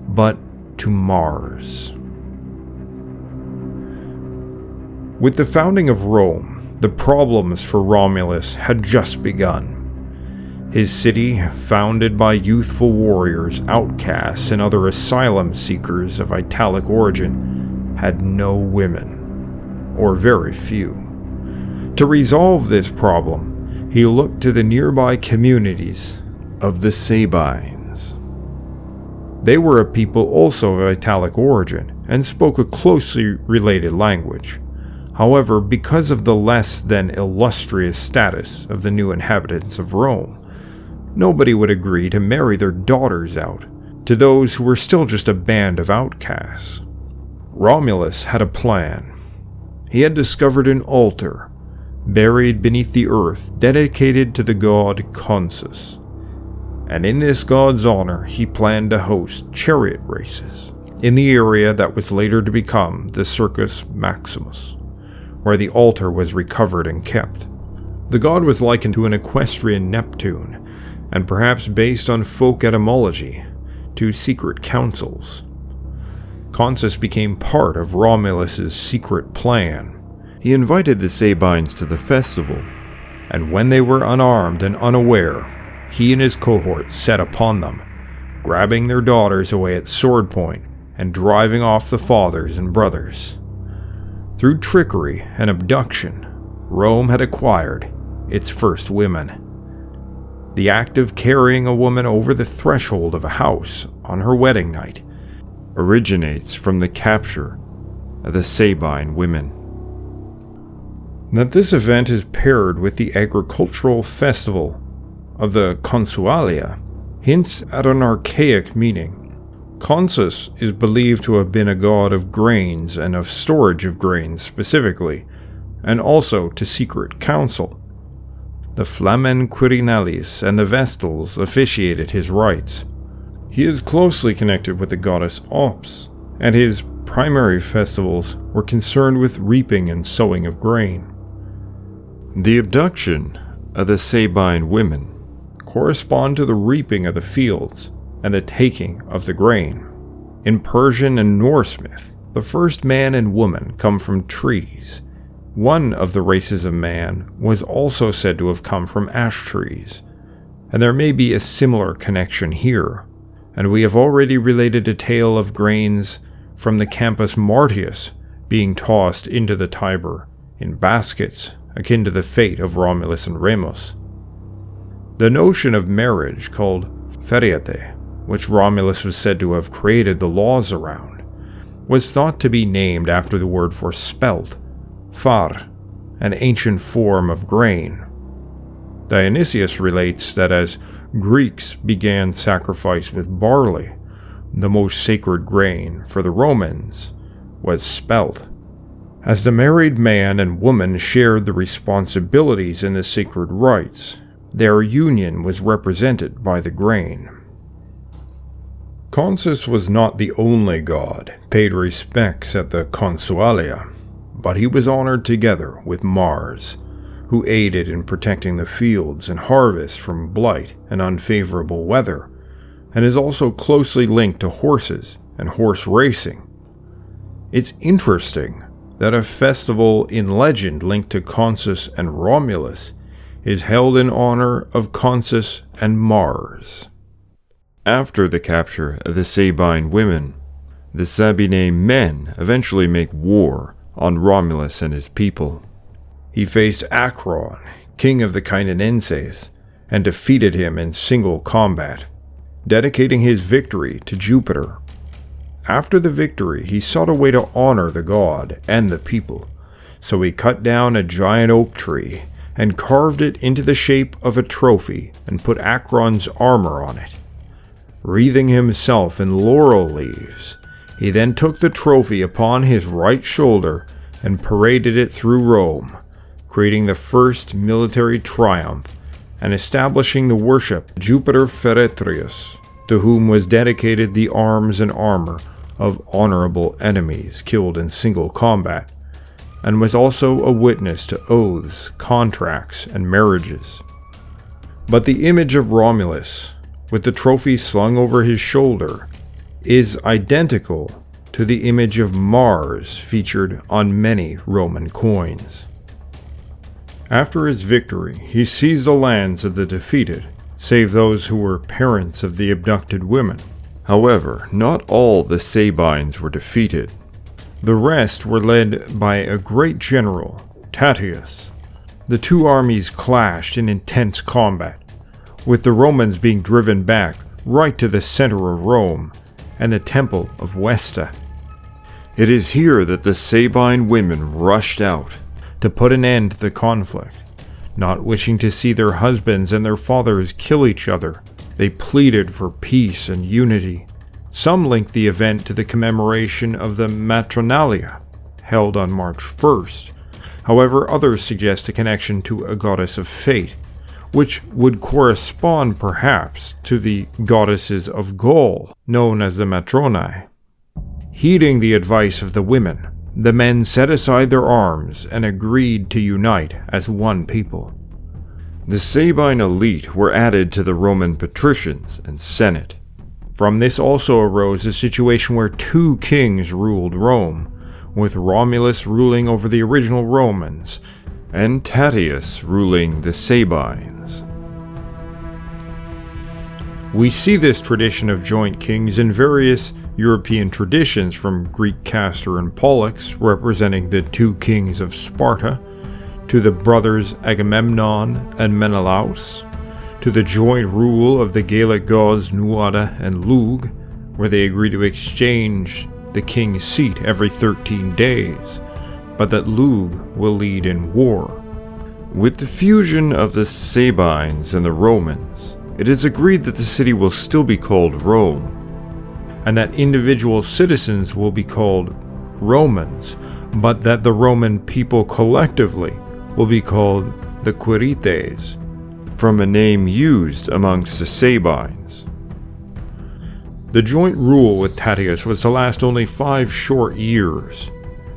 but to Mars. With the founding of Rome, the problems for Romulus had just begun. His city, founded by youthful warriors, outcasts, and other asylum seekers of Italic origin, had no women, or very few. To resolve this problem, he looked to the nearby communities of the Sabines. They were a people also of Italic origin, and spoke a closely related language. However, because of the less than illustrious status of the new inhabitants of Rome, nobody would agree to marry their daughters out to those who were still just a band of outcasts. Romulus had a plan. He had discovered an altar, buried beneath the earth, dedicated to the god Consus, and in this god's honor he planned to host chariot races in the area that was later to become the Circus Maximus, where the altar was recovered and kept. The god was likened to an equestrian Neptune, and perhaps based on folk etymology, to secret councils. Consus became part of Romulus's secret plan. He invited the Sabines to the festival, and when they were unarmed and unaware, he and his cohort set upon them, grabbing their daughters away at sword point and driving off the fathers and brothers. Through trickery and abduction, Rome had acquired its first women. The act of carrying a woman over the threshold of a house on her wedding night originates from the capture of the Sabine women. That this event is paired with the agricultural festival of the Consualia hints at an archaic meaning. Consus is believed to have been a god of grains and of storage of grains specifically, and also to secret council. The Flamen Quirinalis and the Vestals officiated his rites. He is closely connected with the goddess Ops, and his primary festivals were concerned with reaping and sowing of grain. The abduction of the Sabine women correspond to the reaping of the fields and the taking of the grain. In Persian and Norse myth, the first man and woman come from trees. One of the races of man was also said to have come from ash trees, and there may be a similar connection here, and we have already related a tale of grains from the Campus Martius being tossed into the Tiber in baskets akin to the fate of Romulus and Remus. The notion of marriage, called feriate, which Romulus was said to have created the laws around, was thought to be named after the word for spelt, far, an ancient form of grain. Dionysius relates that as Greeks began sacrifice with barley, the most sacred grain for the Romans was spelt. As the married man and woman shared the responsibilities in the sacred rites, Their union was represented by the grain. Consus was not the only god paid respects at the Consualia, but he was honored together with Mars, who aided in protecting the fields and harvests from blight and unfavorable weather, and is also closely linked to horses and horse racing. It's interesting that a festival in legend linked to Consus and Romulus is held in honor of Consus and Mars. After the capture of the Sabine women, the Sabine men eventually make war on Romulus and his people. He faced Acron, king of the Cainenenses, and defeated him in single combat, dedicating his victory to Jupiter. After the victory, he sought a way to honor the god and the people, so he cut down a giant oak tree and carved it into the shape of a trophy and put Acron's armor on it. Wreathing himself in laurel leaves, he then took the trophy upon his right shoulder and paraded it through Rome, creating the first military triumph and establishing the worship of Jupiter Feretrius, to whom was dedicated the arms and armor of honorable enemies killed in single combat, and was also a witness to oaths, contracts, and marriages. But the image of Romulus, with the trophy slung over his shoulder, is identical to the image of Mars featured on many Roman coins. After his victory, he seized the lands of the defeated, save those who were parents of the abducted women. However, not all the Sabines were defeated. The rest were led by a great general, Titus. The two armies clashed in intense combat, with the Romans being driven back right to the center of Rome and the Temple of Vesta. It is here that the Sabine women rushed out to put an end to the conflict. Not wishing to see their husbands and their fathers kill each other, they pleaded for peace and unity. Some link the event to the commemoration of the Matronalia, held on March 1st. However, others suggest a connection to a goddess of fate, which would correspond perhaps to the goddesses of Gaul, known as the Matronae. Heeding the advice of the women, the men set aside their arms and agreed to unite as one people. The Sabine elite were added to the Roman patricians and senate. From this also arose a situation where two kings ruled Rome, with Romulus ruling over the original Romans, and Titus ruling the Sabines. We see this tradition of joint kings in various European traditions, from Greek Castor and Pollux, representing the two kings of Sparta, to the brothers Agamemnon and Menelaus, to the joint rule of the Gaelic gods Nuada and Lug, where they agree to exchange the king's seat every 13 days, but that Lug will lead in war. With the fusion of the Sabines and the Romans, it is agreed that the city will still be called Rome, and that individual citizens will be called Romans, but that the Roman people collectively will be called the Quirites, from a name used amongst the Sabines. The joint rule with Titus was to last only 5 short years.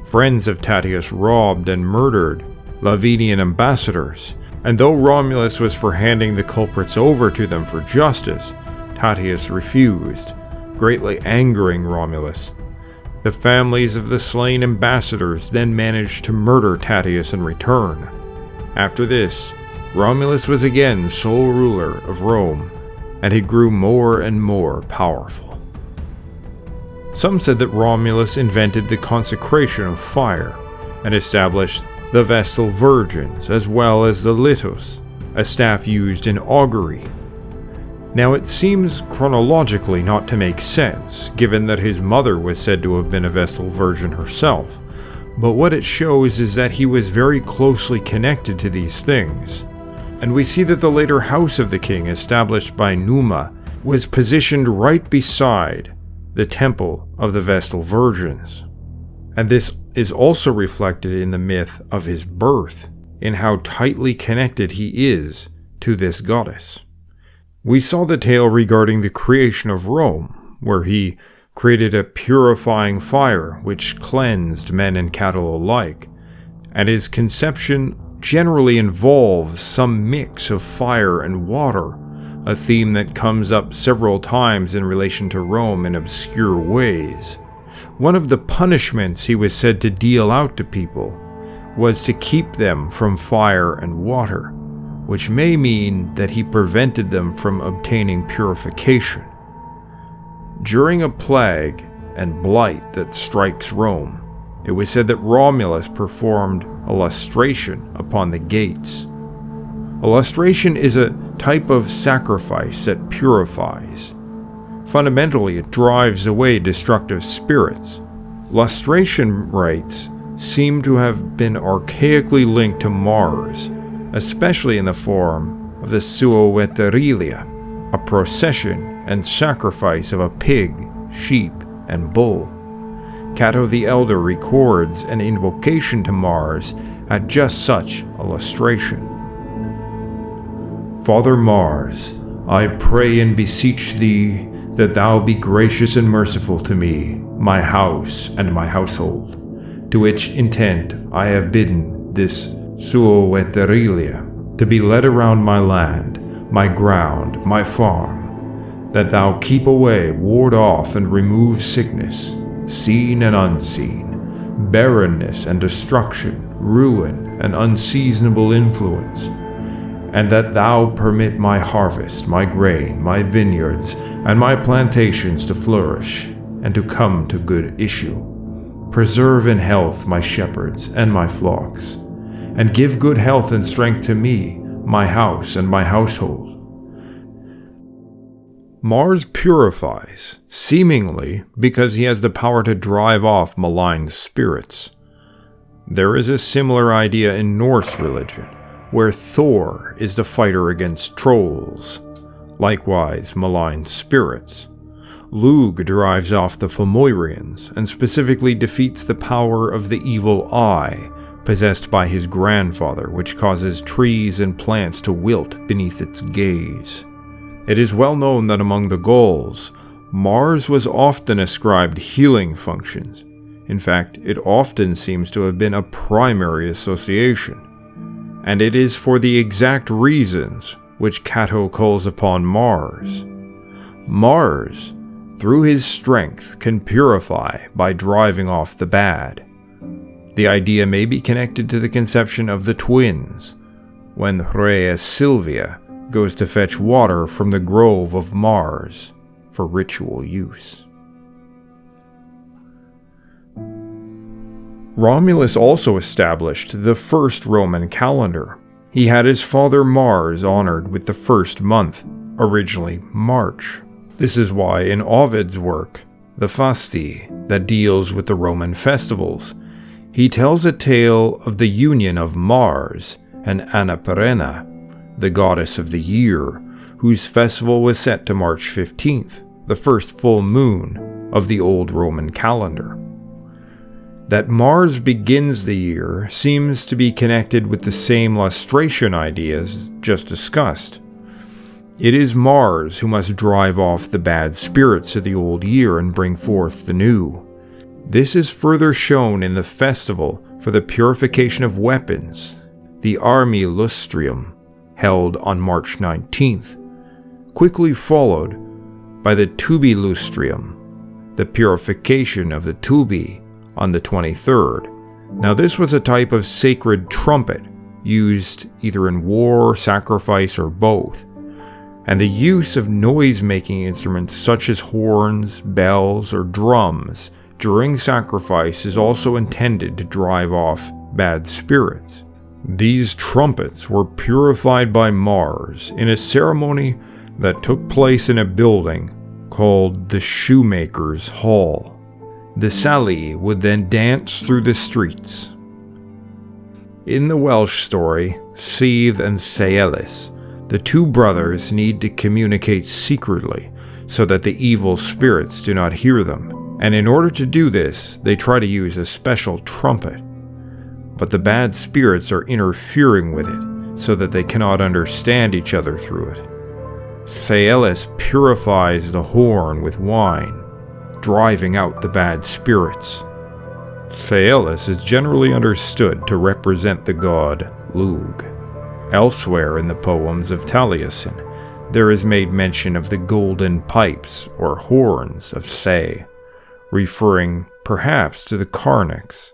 Friends of Titus robbed and murdered Lavinian ambassadors, and though Romulus was for handing the culprits over to them for justice, Titus refused, greatly angering Romulus. The families of the slain ambassadors then managed to murder Titus in return. After this, Romulus was again sole ruler of Rome, and he grew more and more powerful. Some said that Romulus invented the consecration of fire, and established the Vestal Virgins, as well as the litus, a staff used in augury. Now it seems chronologically not to make sense, given that his mother was said to have been a Vestal Virgin herself, but what it shows is that he was very closely connected to these things. And we see that the later house of the king, established by Numa, was positioned right beside the temple of the Vestal Virgins. And this is also reflected in the myth of his birth, in how tightly connected he is to this goddess. We saw the tale regarding the creation of Rome, where he created a purifying fire which cleansed men and cattle alike, and his conception generally involves some mix of fire and water, a theme that comes up several times in relation to Rome in obscure ways. One of the punishments he was said to deal out to people was to keep them from fire and water, which may mean that he prevented them from obtaining purification. During a plague and blight that strikes Rome, it was said that Romulus performed a lustration upon the gates. A lustration is a type of sacrifice that purifies. Fundamentally, it drives away destructive spirits. Lustration rites seem to have been archaically linked to Mars, especially in the form of the Suoeterilia, a procession and sacrifice of a pig, sheep, and bull. Cato the Elder records an invocation to Mars at just such a lustration. Father Mars, I pray and beseech thee that thou be gracious and merciful to me, my house, and my household, to which intent I have bidden this Suoeterilia to be led around my land, my ground, my farm, that thou keep away, ward off, and remove sickness, seen and unseen, barrenness and destruction, ruin and unseasonable influence, and that thou permit my harvest, my grain, my vineyards, and my plantations to flourish, and to come to good issue. Preserve in health my shepherds and my flocks, and give good health and strength to me, my house, and my household. Mars purifies, seemingly because he has the power to drive off malign spirits. There is a similar idea in Norse religion, where Thor is the fighter against trolls, likewise malign spirits. Lugh drives off the Fomorians, and specifically defeats the power of the evil eye, possessed by his grandfather, which causes trees and plants to wilt beneath its gaze. It is well known that among the Gauls, Mars was often ascribed healing functions. In fact, it often seems to have been a primary association. And it is for the exact reasons which Cato calls upon Mars. Mars, through his strength, can purify by driving off the bad. The idea may be connected to the conception of the twins, when Rhea Silvia goes to fetch water from the grove of Mars for ritual use. Romulus also established the first Roman calendar. He had his father Mars honored with the first month, originally March. This is why in Ovid's work, the Fasti, that deals with the Roman festivals, he tells a tale of the union of Mars and Anaperena, the goddess of the year, whose festival was set to March 15th, the first full moon of the old Roman calendar. That Mars begins the year seems to be connected with the same lustration ideas just discussed. It is Mars who must drive off the bad spirits of the old year and bring forth the new. This is further shown in the festival for the purification of weapons, the Armi Lustrium, held on March 19th, quickly followed by the Tubi Lustrium, the purification of the Tubi, on the 23rd. Now this was a type of sacred trumpet, used either in war, sacrifice, or both, and the use of noise-making instruments such as horns, bells, or drums during sacrifice is also intended to drive off bad spirits. These trumpets were purified by Mars in a ceremony that took place in a building called the Shoemaker's Hall. The Sali would then dance through the streets. In the Welsh story, Sydd and Saelis, the two brothers need to communicate secretly so that the evil spirits do not hear them, and in order to do this, they try to use a special trumpet. But the bad spirits are interfering with it, so that they cannot understand each other through it. Thales purifies the horn with wine, driving out the bad spirits. Thales is generally understood to represent the god Lugh. Elsewhere in the poems of Taliesin, there is made mention of the golden pipes or horns of Thay, referring perhaps to the Carnacs.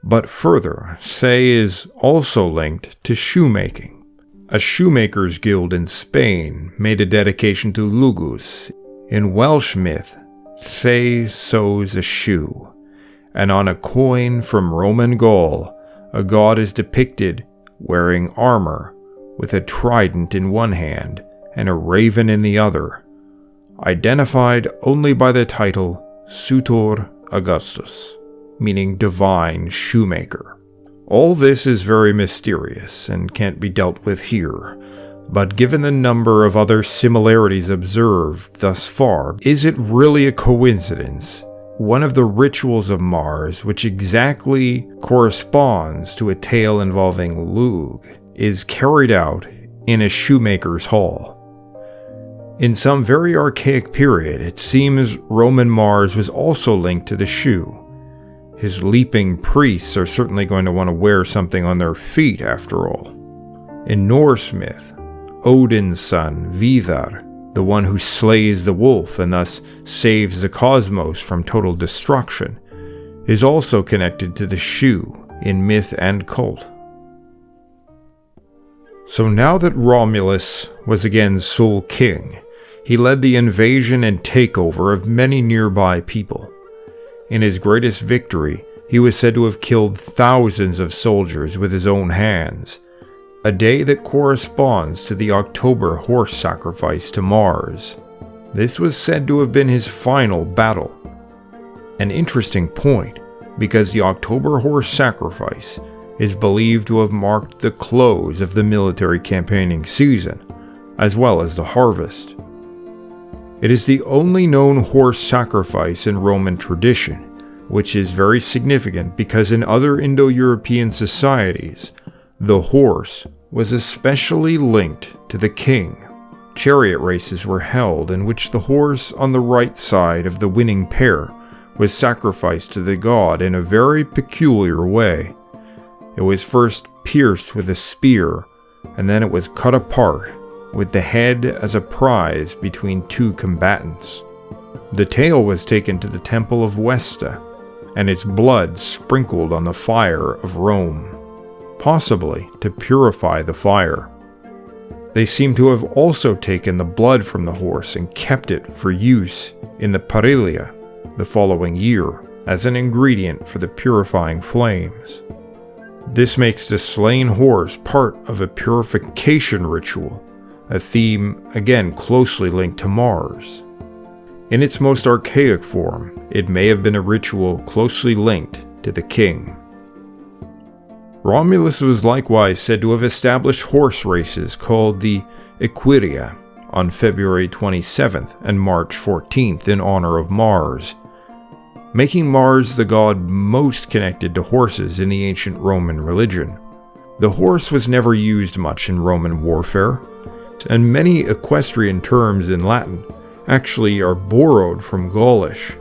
But further, Thay is also linked to shoemaking. A shoemaker's guild in Spain made a dedication to Lugus. In Welsh myth, Thay sews a shoe, and on a coin from Roman Gaul, a god is depicted wearing armor, with a trident in one hand and a raven in the other, identified only by the title Sutor Augustus, meaning divine shoemaker. All this is very mysterious and can't be dealt with here, but given the number of other similarities observed thus far, is it really a coincidence? One of the rituals of Mars, which exactly corresponds to a tale involving Lugh, is carried out in a shoemaker's hall. In some very archaic period, it seems Roman Mars was also linked to the shoe. His leaping priests are certainly going to want to wear something on their feet after all. In Norse myth, Odin's son, Vidar, the one who slays the wolf and thus saves the cosmos from total destruction, is also connected to the shoe in myth and cult. So now that Romulus was again sole king, he led the invasion and takeover of many nearby people. In his greatest victory, he was said to have killed thousands of soldiers with his own hands, a day that corresponds to the October horse sacrifice to Mars. This was said to have been his final battle. An interesting point, because the October horse sacrifice is believed to have marked the close of the military campaigning season, as well as the harvest. It is the only known horse sacrifice in Roman tradition, which is very significant because in other Indo-European societies, the horse was especially linked to the king. Chariot races were held in which the horse on the right side of the winning pair was sacrificed to the god in a very peculiar way. It was first pierced with a spear, and then it was cut apart, with the head as a prize between two combatants. The tail was taken to the temple of Vesta, and its blood sprinkled on the fire of Rome, possibly to purify the fire. They seem to have also taken the blood from the horse and kept it for use in the Parilia the following year as an ingredient for the purifying flames. This makes the slain horse part of a purification ritual, a theme again closely linked to Mars. In its most archaic form, it may have been a ritual closely linked to the king. Romulus was likewise said to have established horse races called the Equiria on February 27th and March 14th in honor of Mars, making Mars the god most connected to horses in the ancient Roman religion. The horse was never used much in Roman warfare, and many equestrian terms in Latin actually are borrowed from Gaulish.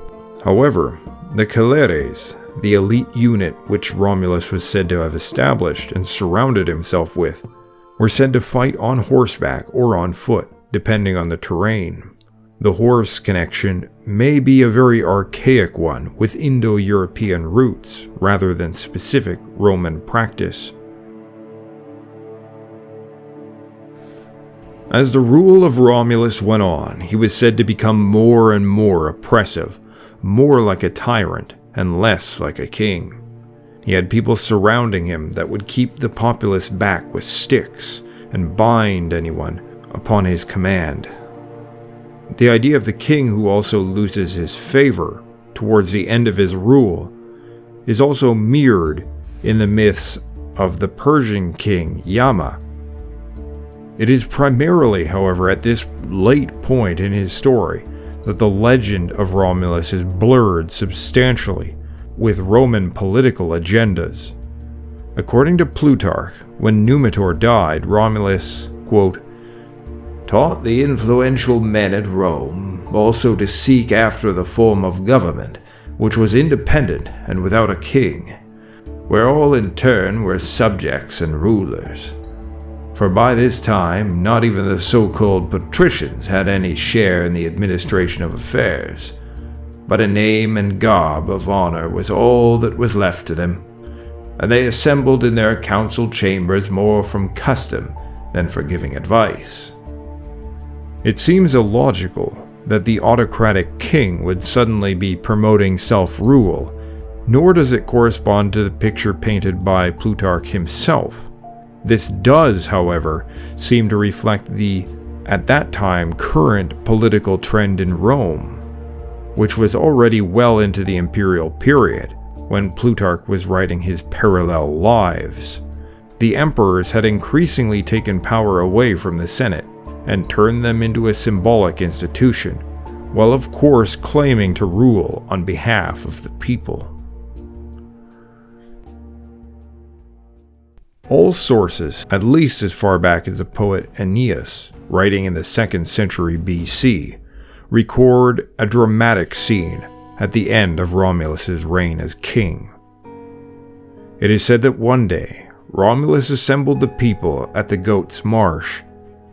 However, the Caleres, the elite unit which Romulus was said to have established and surrounded himself with, were said to fight on horseback or on foot, depending on the terrain. The horse connection may be a very archaic one with Indo-European roots rather than specific Roman practice. As the rule of Romulus went on, he was said to become more and more oppressive, more like a tyrant and less like a king. He had people surrounding him that would keep the populace back with sticks and bind anyone upon his command. The idea of the king who also loses his favor towards the end of his rule is also mirrored in the myths of the Persian king Yama. It is primarily, however, at this late point in his story that the legend of Romulus is blurred substantially with Roman political agendas. According to Plutarch, when Numitor died, Romulus, quote, taught the influential men at Rome also to seek after the form of government, which was independent and without a king, where all in turn were subjects and rulers. For by this time, not even the so-called patricians had any share in the administration of affairs, but a name and garb of honor was all that was left to them, and they assembled in their council chambers more from custom than for giving advice. It seems illogical that the autocratic king would suddenly be promoting self-rule, nor does it correspond to the picture painted by Plutarch himself. This does, however, seem to reflect the, at that time, current political trend in Rome, which was already well into the imperial period when Plutarch was writing his parallel lives. The emperors had increasingly taken power away from the Senate and turned them into a symbolic institution, while of course claiming to rule on behalf of the people. All sources, at least as far back as the poet Ennius, writing in the 2nd century BC, record a dramatic scene at the end of Romulus's reign as king. It is said that one day, Romulus assembled the people at the Goat's Marsh,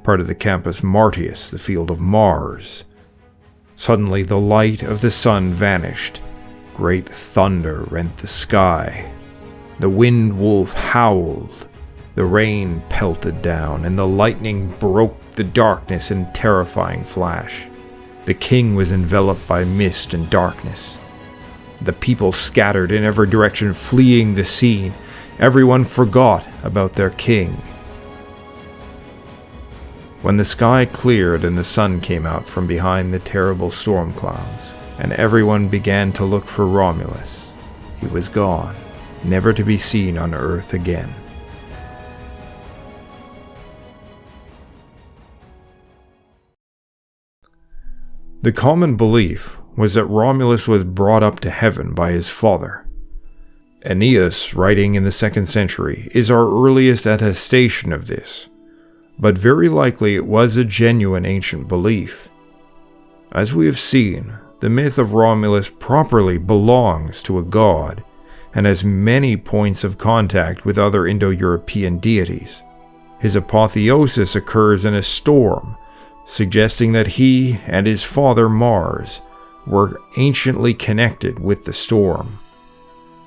part of the Campus Martius, the field of Mars. Suddenly the light of the sun vanished. Great thunder rent the sky. The wind wolf howled, the rain pelted down, and the lightning broke the darkness in terrifying flash. The king was enveloped by mist and darkness. The people scattered in every direction, fleeing the scene. Everyone forgot about their king. When the sky cleared and the sun came out from behind the terrible storm clouds, and everyone began to look for Romulus, he was gone, never to be seen on earth again. The common belief was that Romulus was brought up to heaven by his father. Ennius, writing in the 2nd century, is our earliest attestation of this, but very likely it was a genuine ancient belief. As we have seen, the myth of Romulus properly belongs to a god, and has many points of contact with other Indo-European deities. His apotheosis occurs in a storm, suggesting that he and his father Mars were anciently connected with the storm.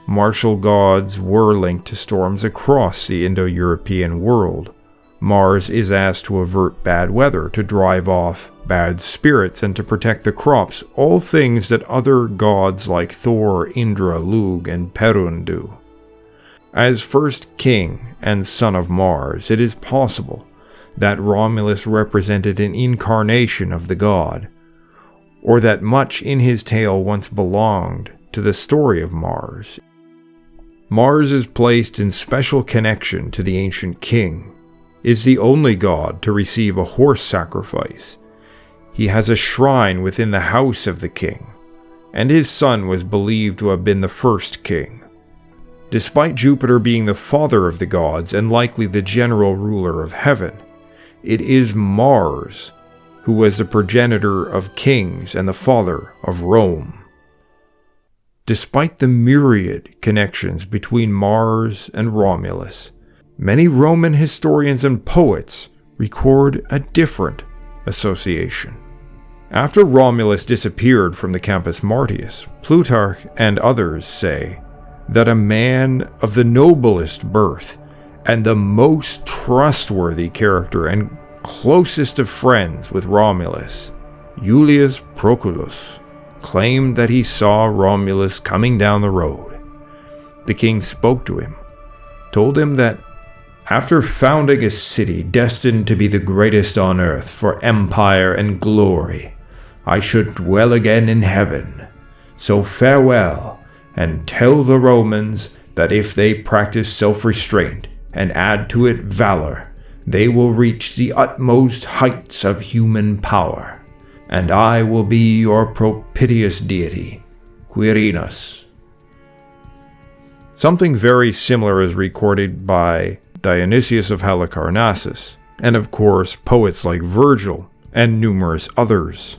Martial gods were linked to storms across the Indo-European world. Mars is asked to avert bad weather, to drive off bad spirits, and to protect the crops, all things that other gods like Thor, Indra, Lugh, and Perun do. As first king and son of Mars, it is possible that Romulus represented an incarnation of the god, or that much in his tale once belonged to the story of Mars. Mars is placed in special connection to the ancient king, is the only god to receive a horse sacrifice. He has a shrine within the house of the king, and his son was believed to have been the first king. Despite Jupiter being the father of the gods and likely the general ruler of heaven, it is Mars who was the progenitor of kings and the father of Rome. Despite the myriad connections between Mars and Romulus, many Roman historians and poets record a different association. After Romulus disappeared from the Campus Martius, Plutarch and others say that a man of the noblest birth and the most trustworthy character and closest of friends with Romulus, Iulius Proculus, claimed that he saw Romulus coming down the road. The king spoke to him, told him that after founding a city destined to be the greatest on earth for empire and glory, I should dwell again in heaven. So farewell, and tell the Romans that if they practice self-restraint and add to it valor, they will reach the utmost heights of human power, and I will be your propitious deity, Quirinus. Something very similar is recorded by Dionysius of Halicarnassus, and of course poets like Virgil and numerous others.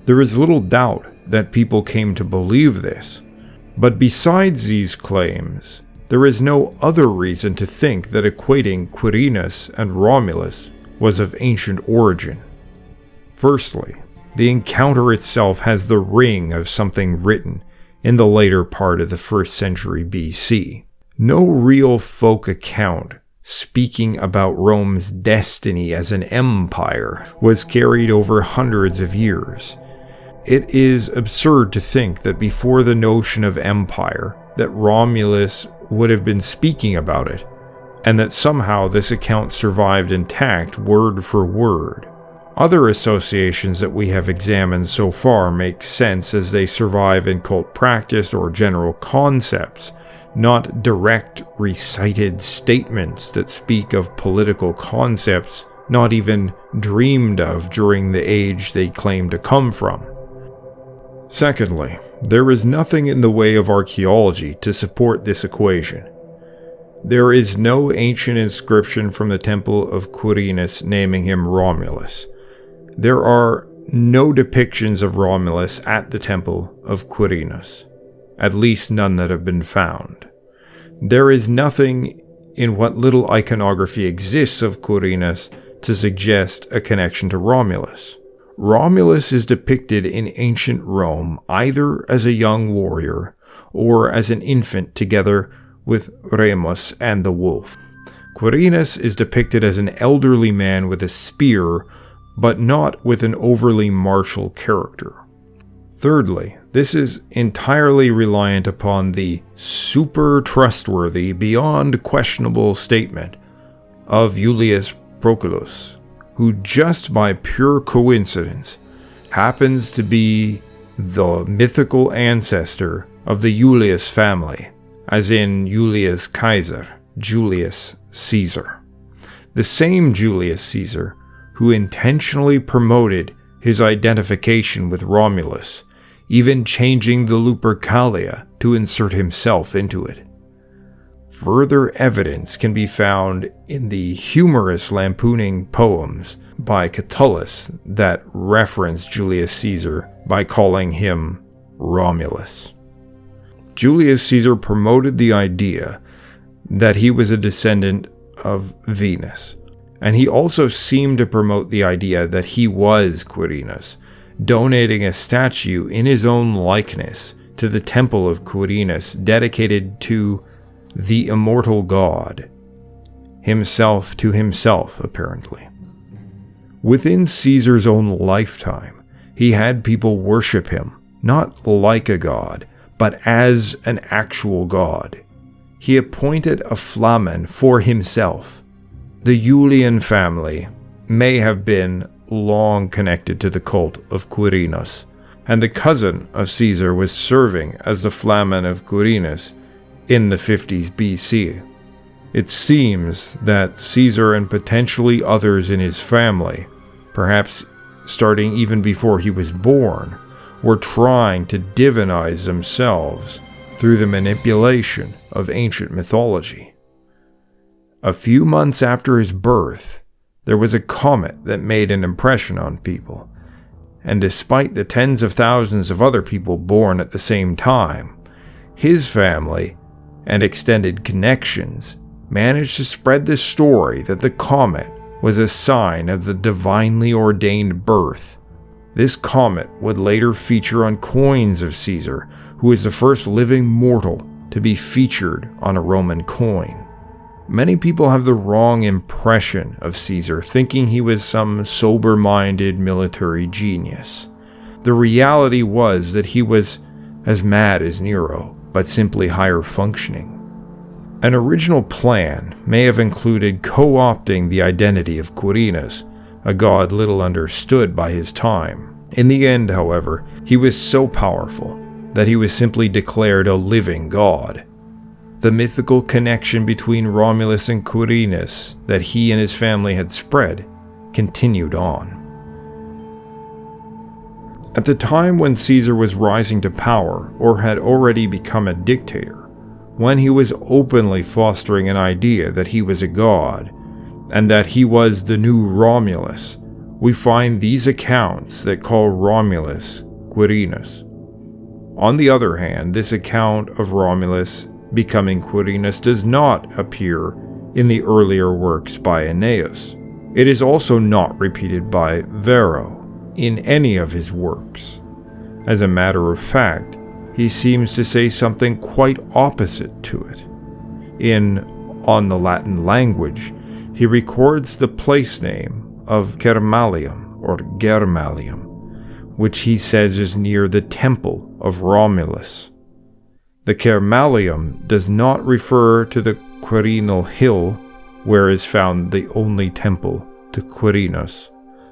There is little doubt that people came to believe this, but besides these claims, there is no other reason to think that equating Quirinus and Romulus was of ancient origin. Firstly, the encounter itself has the ring of something written in the later part of the 1st century BC. No real folk account speaking about Rome's destiny as an empire was carried over hundreds of years. It is absurd to think that before the notion of empire, that Romulus would have been speaking about it, and that somehow this account survived intact word for word. Other associations that we have examined so far make sense as they survive in cult practice or general concepts, not direct recited statements that speak of political concepts not even dreamed of during the age they claim to come from. Secondly, there is nothing in the way of archaeology to support this equation. There is no ancient inscription from the temple of Quirinus naming him Romulus. There are no depictions of Romulus at the temple of Quirinus, at least none that have been found. There is nothing in what little iconography exists of Quirinus to suggest a connection to Romulus. Romulus is depicted in ancient Rome either as a young warrior or as an infant together with Remus and the wolf. Quirinus is depicted as an elderly man with a spear, but not with an overly martial character. Thirdly, this is entirely reliant upon the super trustworthy, beyond questionable statement of Iulius Proculus, who just by pure coincidence happens to be the mythical ancestor of the Iulius family, as in Iulius Caesar, Julius Caesar. The same Julius Caesar who intentionally promoted his identification with Romulus, even changing the Lupercalia to insert himself into it. Further evidence can be found in the humorous lampooning poems by Catullus that reference Julius Caesar by calling him Romulus. Julius Caesar promoted the idea that he was a descendant of Venus, and he also seemed to promote the idea that he was Quirinus, donating a statue in his own likeness to the temple of Quirinus dedicated to the immortal god, himself to himself, apparently. Within Caesar's own lifetime, he had people worship him, not like a god, but as an actual god. He appointed a flamen for himself. The Iulian family may have been long connected to the cult of Quirinus, and the cousin of Caesar was serving as the flamen of Quirinus in the 50s BC. It seems that Caesar and potentially others in his family, perhaps starting even before he was born, were trying to divinize themselves through the manipulation of ancient mythology. A few months after his birth, there was a comet that made an impression on people, and despite the tens of thousands of other people born at the same time, his family and extended connections managed to spread the story that the comet was a sign of the divinely ordained birth. This comet would later feature on coins of Caesar, who was the first living mortal to be featured on a Roman coin. Many people have the wrong impression of Caesar, thinking he was some sober-minded military genius. The reality was that he was as mad as Nero, but simply higher functioning. An original plan may have included co-opting the identity of Quirinus, a god little understood by his time. In the end, however, he was so powerful that he was simply declared a living god. The mythical connection between Romulus and Quirinus that he and his family had spread continued on. At the time when Caesar was rising to power, or had already become a dictator, when he was openly fostering an idea that he was a god, and that he was the new Romulus, we find these accounts that call Romulus Quirinus. On the other hand, this account of Romulus becoming Quirinus does not appear in the earlier works by Ennius. It is also not repeated by Varro in any of his works. As a matter of fact, he seems to say something quite opposite to it. In On the Latin Language, he records the place name of Cermalium or Germalium, which he says is near the temple of Romulus. The Cermalium does not refer to the Quirinal Hill, where is found the only temple to Quirinus,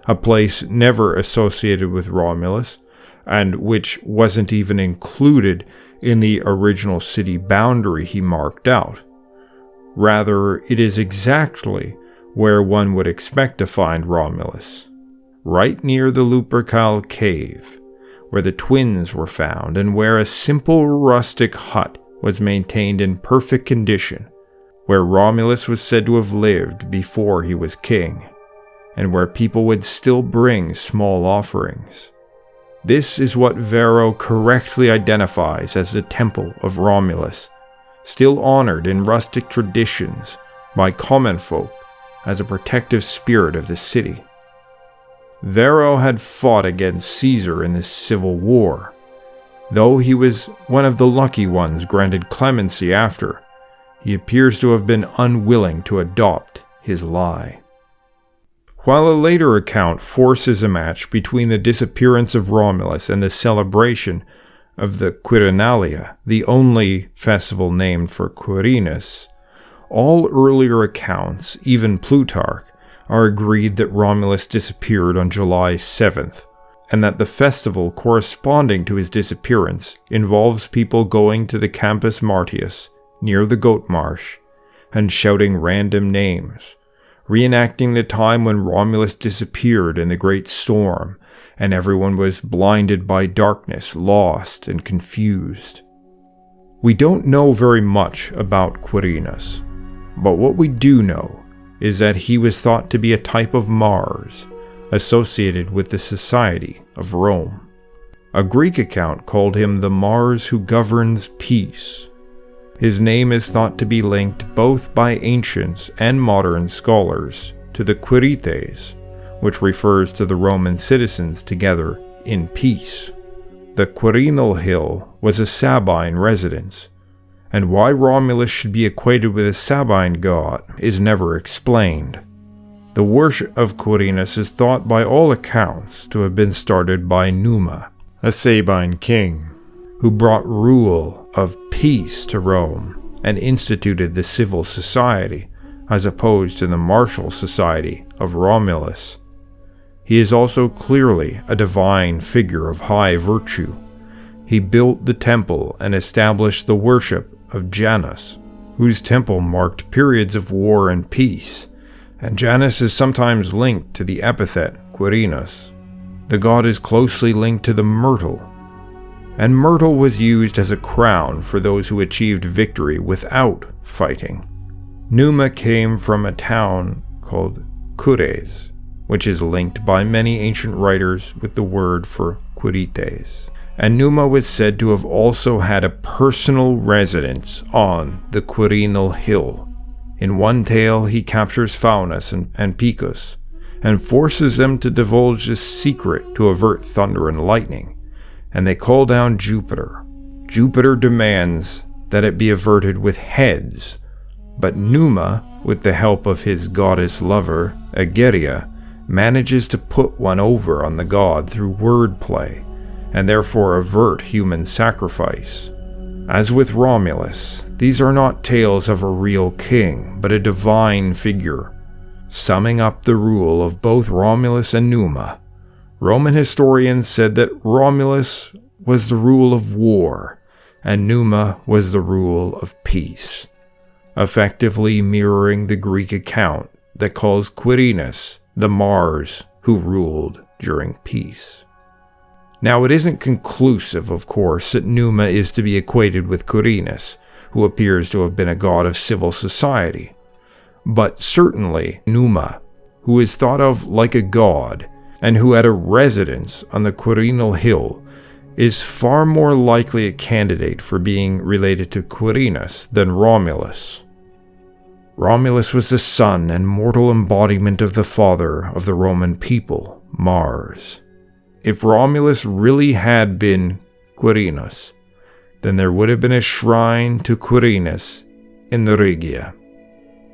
a place never associated with Romulus, and which wasn't even included in the original city boundary he marked out. Rather, it is exactly where one would expect to find Romulus, right near the Lupercal cave, where the twins were found, and where a simple rustic hut was maintained in perfect condition, where Romulus was said to have lived before he was king, and where people would still bring small offerings. This is what Varro correctly identifies as the Temple of Romulus, still honored in rustic traditions by common folk as a protective spirit of the city. Varro had fought against Caesar in the civil war, though he was one of the lucky ones granted clemency after. He appears to have been unwilling to adopt his lie. While a later account forces a match between the disappearance of Romulus and the celebration of the Quirinalia, the only festival named for Quirinus, all earlier accounts, even Plutarch, are agreed that Romulus disappeared on July 7th, and that the festival corresponding to his disappearance involves people going to the Campus Martius, near the Goat Marsh, and shouting random names, reenacting the time when Romulus disappeared in the great storm, and everyone was blinded by darkness, lost and confused. We don't know very much about Quirinus, but what we do know is that he was thought to be a type of Mars, associated with the society of Rome. A Greek account called him the Mars who governs peace. His name is thought to be linked both by ancients and modern scholars to the Quirites, which refers to the Roman citizens together in peace. The Quirinal Hill was a Sabine residence, and why Romulus should be equated with a Sabine god is never explained. The worship of Quirinus is thought by all accounts to have been started by Numa, a Sabine king, who brought rule of peace to Rome and instituted the civil society, as opposed to the martial society of Romulus. He is also clearly a divine figure of high virtue. He built the temple and established the worship of Janus, whose temple marked periods of war and peace, and Janus is sometimes linked to the epithet Quirinus. The god is closely linked to the myrtle, and myrtle was used as a crown for those who achieved victory without fighting. Numa came from a town called Cures, which is linked by many ancient writers with the word for Quirites, and Numa was said to have also had a personal residence on the Quirinal Hill. In one tale, he captures Faunus and Picus, and forces them to divulge a secret to avert thunder and lightning, and they call down Jupiter. Jupiter demands that it be averted with heads, but Numa, with the help of his goddess lover, Egeria, manages to put one over on the god through wordplay, and therefore avert human sacrifice. As with Romulus, these are not tales of a real king, but a divine figure, summing up the rule of both Romulus and Numa. Roman historians said that Romulus was the rule of war, and Numa was the rule of peace, effectively mirroring the Greek account that calls Quirinus the Mars who ruled during peace. Now, it isn't conclusive, of course, that Numa is to be equated with Quirinus, who appears to have been a god of civil society. But certainly Numa, who is thought of like a god, and who had a residence on the Quirinal Hill, is far more likely a candidate for being related to Quirinus than Romulus. Romulus was the son and mortal embodiment of the father of the Roman people, Mars. If Romulus really had been Quirinus, then there would have been a shrine to Quirinus in the Regia,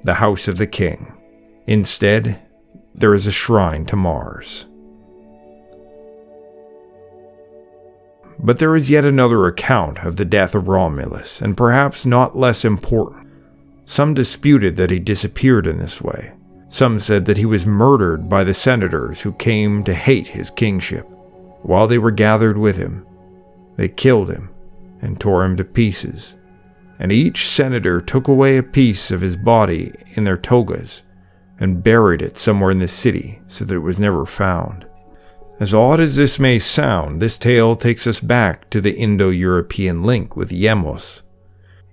the house of the king. Instead, there is a shrine to Mars. But there is yet another account of the death of Romulus, and perhaps not less important. Some disputed that he disappeared in this way. Some said that he was murdered by the senators who came to hate his kingship. While they were gathered with him, they killed him and tore him to pieces. And each senator took away a piece of his body in their togas and buried it somewhere in the city so that it was never found. As odd as this may sound, this tale takes us back to the Indo-European link with Yamos.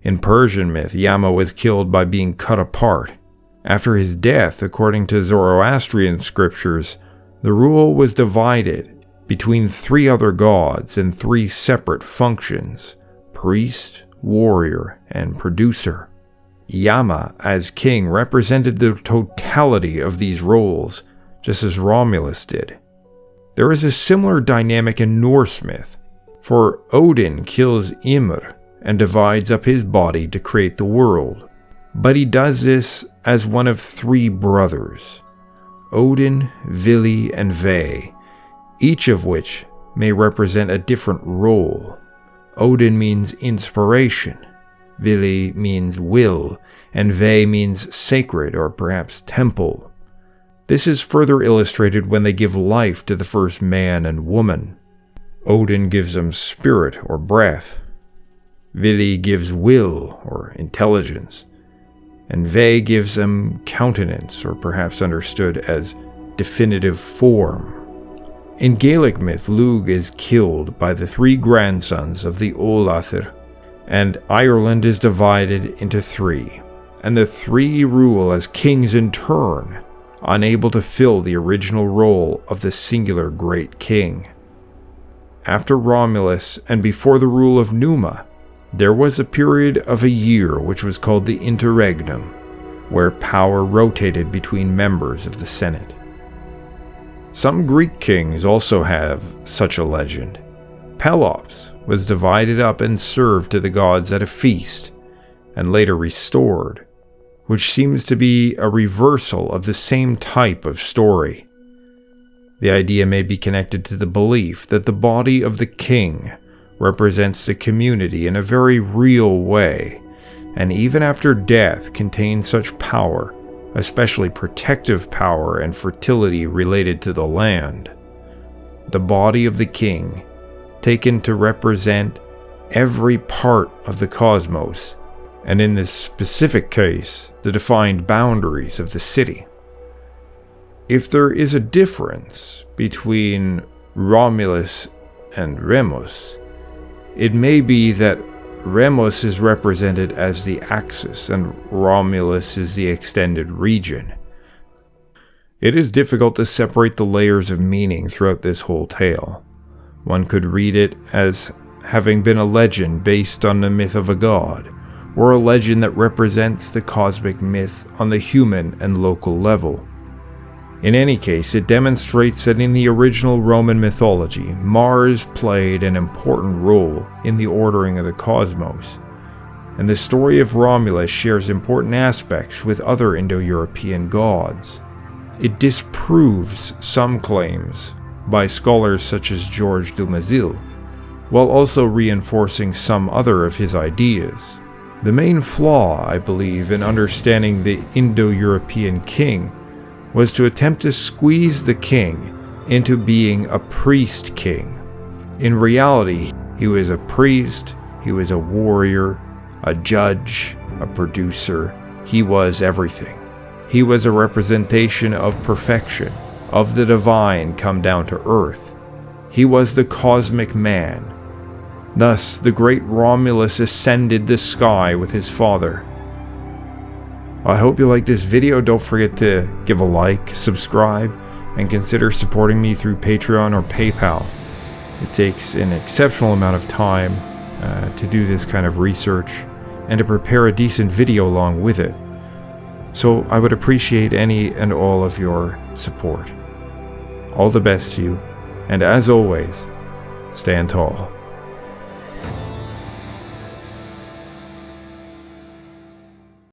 In Persian myth, Yama was killed by being cut apart. After his death, according to Zoroastrian scriptures, the rule was divided between 3 other gods in 3 separate functions: priest, warrior, and producer. Yama, as king, represented the totality of these roles, just as Romulus did. There is a similar dynamic in Norse myth, for Odin kills Ymir and divides up his body to create the world, but he does this as one of 3 brothers, Odin, Vili, and Ve, each of which may represent a different role. Odin means inspiration, Vili means will, and Ve means sacred or perhaps temple. This is further illustrated when they give life to the first man and woman. Odin gives them spirit or breath, Vili gives will or intelligence, and Ve gives them countenance, or perhaps understood as definitive form. In Gaelic myth, Lugh is killed by the 3 grandsons of the Ólathir, and Ireland is divided into 3, and the 3 rule as kings in turn, unable to fill the original role of the singular great king. After Romulus and before the rule of Numa, there was a period of a year which was called the interregnum, where power rotated between members of the Senate. Some Greek kings also have such a legend. Pelops was divided up and served to the gods at a feast, and later restored, which seems to be a reversal of the same type of story. The idea may be connected to the belief that the body of the king represents the community in a very real way, and even after death contains such power, especially protective power and fertility related to the land. The body of the king, taken to represent every part of the cosmos, and in this specific case, the defined boundaries of the city. If there is a difference between Romulus and Remus, it may be that Remus is represented as the axis and Romulus is the extended region. It is difficult to separate the layers of meaning throughout this whole tale. One could read it as having been a legend based on the myth of a god, or a legend that represents the cosmic myth on the human and local level. In any case, it demonstrates that in the original Roman mythology, Mars played an important role in the ordering of the cosmos, and the story of Romulus shares important aspects with other Indo-European gods. It disproves some claims by scholars such as Georges Dumézil, while also reinforcing some other of his ideas. The main flaw, I believe, in understanding the Indo-European king was to attempt to squeeze the king into being a priest king. In reality, he was a priest, he was a warrior, a judge, a producer. He was everything. He was a representation of perfection, of the divine come down to earth. He was the cosmic man. Thus, the great Romulus ascended the sky with his father. I hope you like this video. Don't forget to give a like, subscribe, and consider supporting me through Patreon or PayPal. It takes an exceptional amount of time to do this kind of research and to prepare a decent video along with it. So I would appreciate any and all of your support. All the best to you, and as always, stand tall.